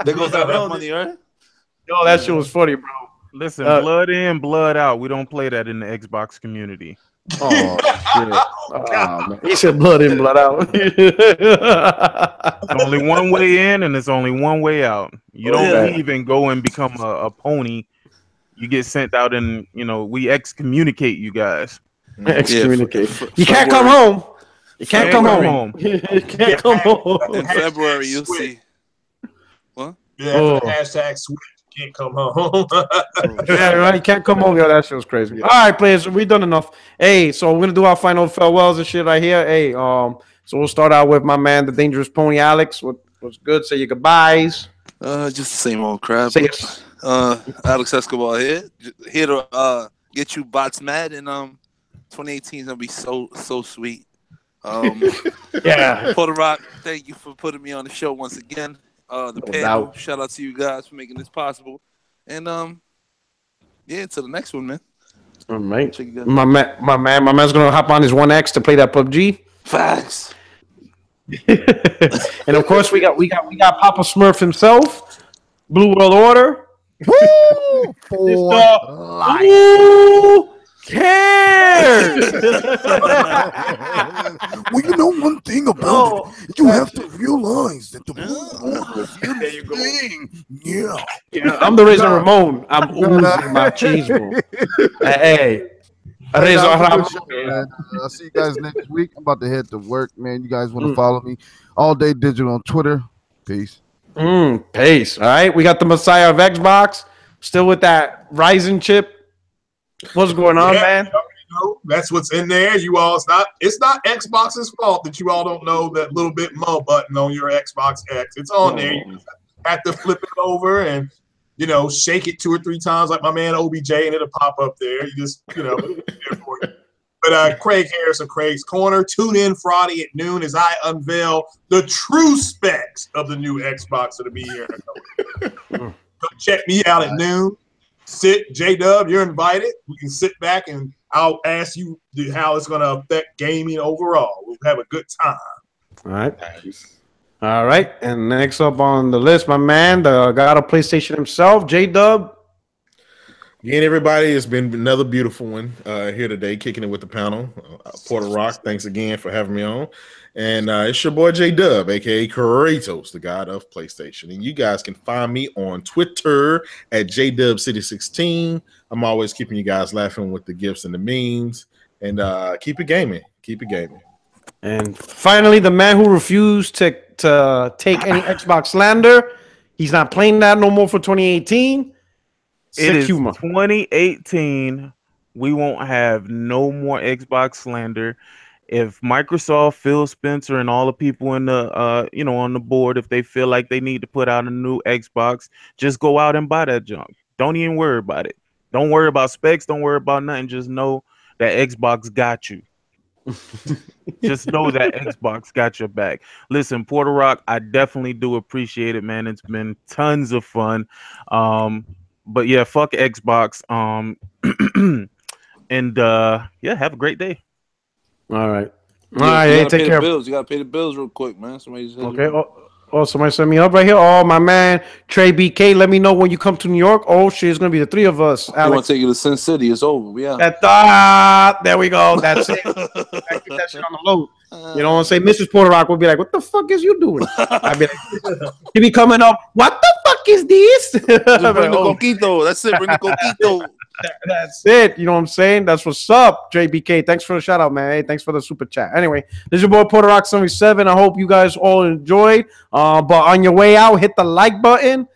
There goes that rent money, right? Yo, that shit was funny, bro. Listen, blood in, blood out. We don't play that in the Xbox community. Oh shit! Oh, man. He said blood in, blood out. It's only one way in and it's only one way out. You don't leave and go and become a pony. You get sent out and we excommunicate you guys. Excommunicate. You can't come home. You can't come home. You can't come home. In February, you'll see. What? Yeah. Hashtag switch. Can't come home. Yeah, right. You can't come home. Yo, that shit was crazy. Yeah. All right, players, we done enough. Hey, so we're gonna do our final farewells and shit right here. Hey, so we'll start out with my man, the Dangerous Pony, Alex. What's good? Say your goodbyes. Just the same old crap. Alex Escobar here to get you bots mad, and 2018 is gonna be so sweet. Yeah. Puerto Rock, thank you for putting me on the show once again. The panel, shout out to you guys for making this possible, and yeah, to the next one, man. All right, my man's gonna hop on his 1X to play that PUBG. Facts. And of course, we got Papa Smurf himself, Blue World Order. Woo! Who cares? Well, you know one thing about it. You have to realize that the Blue Order is here to stay. Yeah. I'm the Razor Ramon. I'm oozing machismo. Hey. I'll see you guys next week. I'm about to head to work, man. You guys want to follow me? All Day Digital on Twitter. Peace. Peace. All right. We got the Messiah of Xbox. Still with that Ryzen chip. What's going on, man? You know, that's what's in there. You all, it's not Xbox's fault that you all don't know that little bit more button on your Xbox X. It's on there. You just have to flip it over and shake it 2 or 3 times like my man OBJ, and it'll pop up there. You just, it'll be there for you. But Craig Harris of Craig's Corner, tune in Friday at noon as I unveil the true specs of the new Xbox that'll be here. Go check me out at noon. J-Dub, you're invited. We can sit back and I'll ask you how it's going to affect gaming overall. We'll have a good time. All right. Nice. All right, and next up on the list, my man, the god of PlayStation himself, J-Dub. Again, everybody, it's been another beautiful one here today, kicking it with the panel. Puerto Rock, thanks again for having me on. And it's your boy J-Dub, a.k.a. Kratos, the god of PlayStation. And you guys can find me on Twitter at JDubCity16. I'm always keeping you guys laughing with the gifs and the memes. And keep it gaming. Keep it gaming. And finally, the man who refused to take any Xbox slander. He's not playing that no more for 2018. It is 2018. We won't have no more Xbox slander. If Microsoft, Phil Spencer, and all the people in the on the board, if they feel like they need to put out a new Xbox, just go out and buy that junk. Don't even worry about it. Don't worry about specs. Don't worry about nothing. Just know that Xbox got you. Just know that Xbox got your back. Listen, Puerto Rock, I definitely do appreciate it, man. It's been tons of fun. But yeah, fuck Xbox. And yeah, have a great day. All right. All right, hey, take care. You gotta pay the bills real quick, man. Somebody said somebody set me up right here. Oh, my man, Trey BK. Let me know when you come to New York. Oh shit, it's gonna be the 3 of us. I want to take you to Sin City. It's over. Yeah. There we go. That's it. I keep that shit on the load. You know what I'm saying? Mrs. Puerto Rock will be like, "What the fuck is you doing?" I'd be like, he be coming up. What the fuck is this? Just bring the coquito. That's it. Bring the coquito. That's it. You know what I'm saying? That's what's up, JBK. Thanks for the shout out, man. Hey, thanks for the super chat. Anyway, this is your boy Puerto Rock 77. I hope you guys all enjoyed. But on your way out, hit the like button.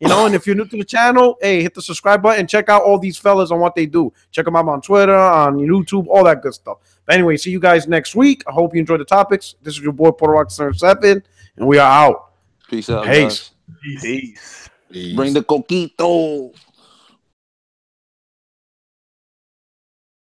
And if you're new to the channel, hey, hit the subscribe button. Check out all these fellas on what they do. Check them out on Twitter, on YouTube, all that good stuff. But anyway, see you guys next week. I hope you enjoyed the topics. This is your boy Puerto Rock 77, and we are out. Peace out. Peace. Peace. Bring the coquito.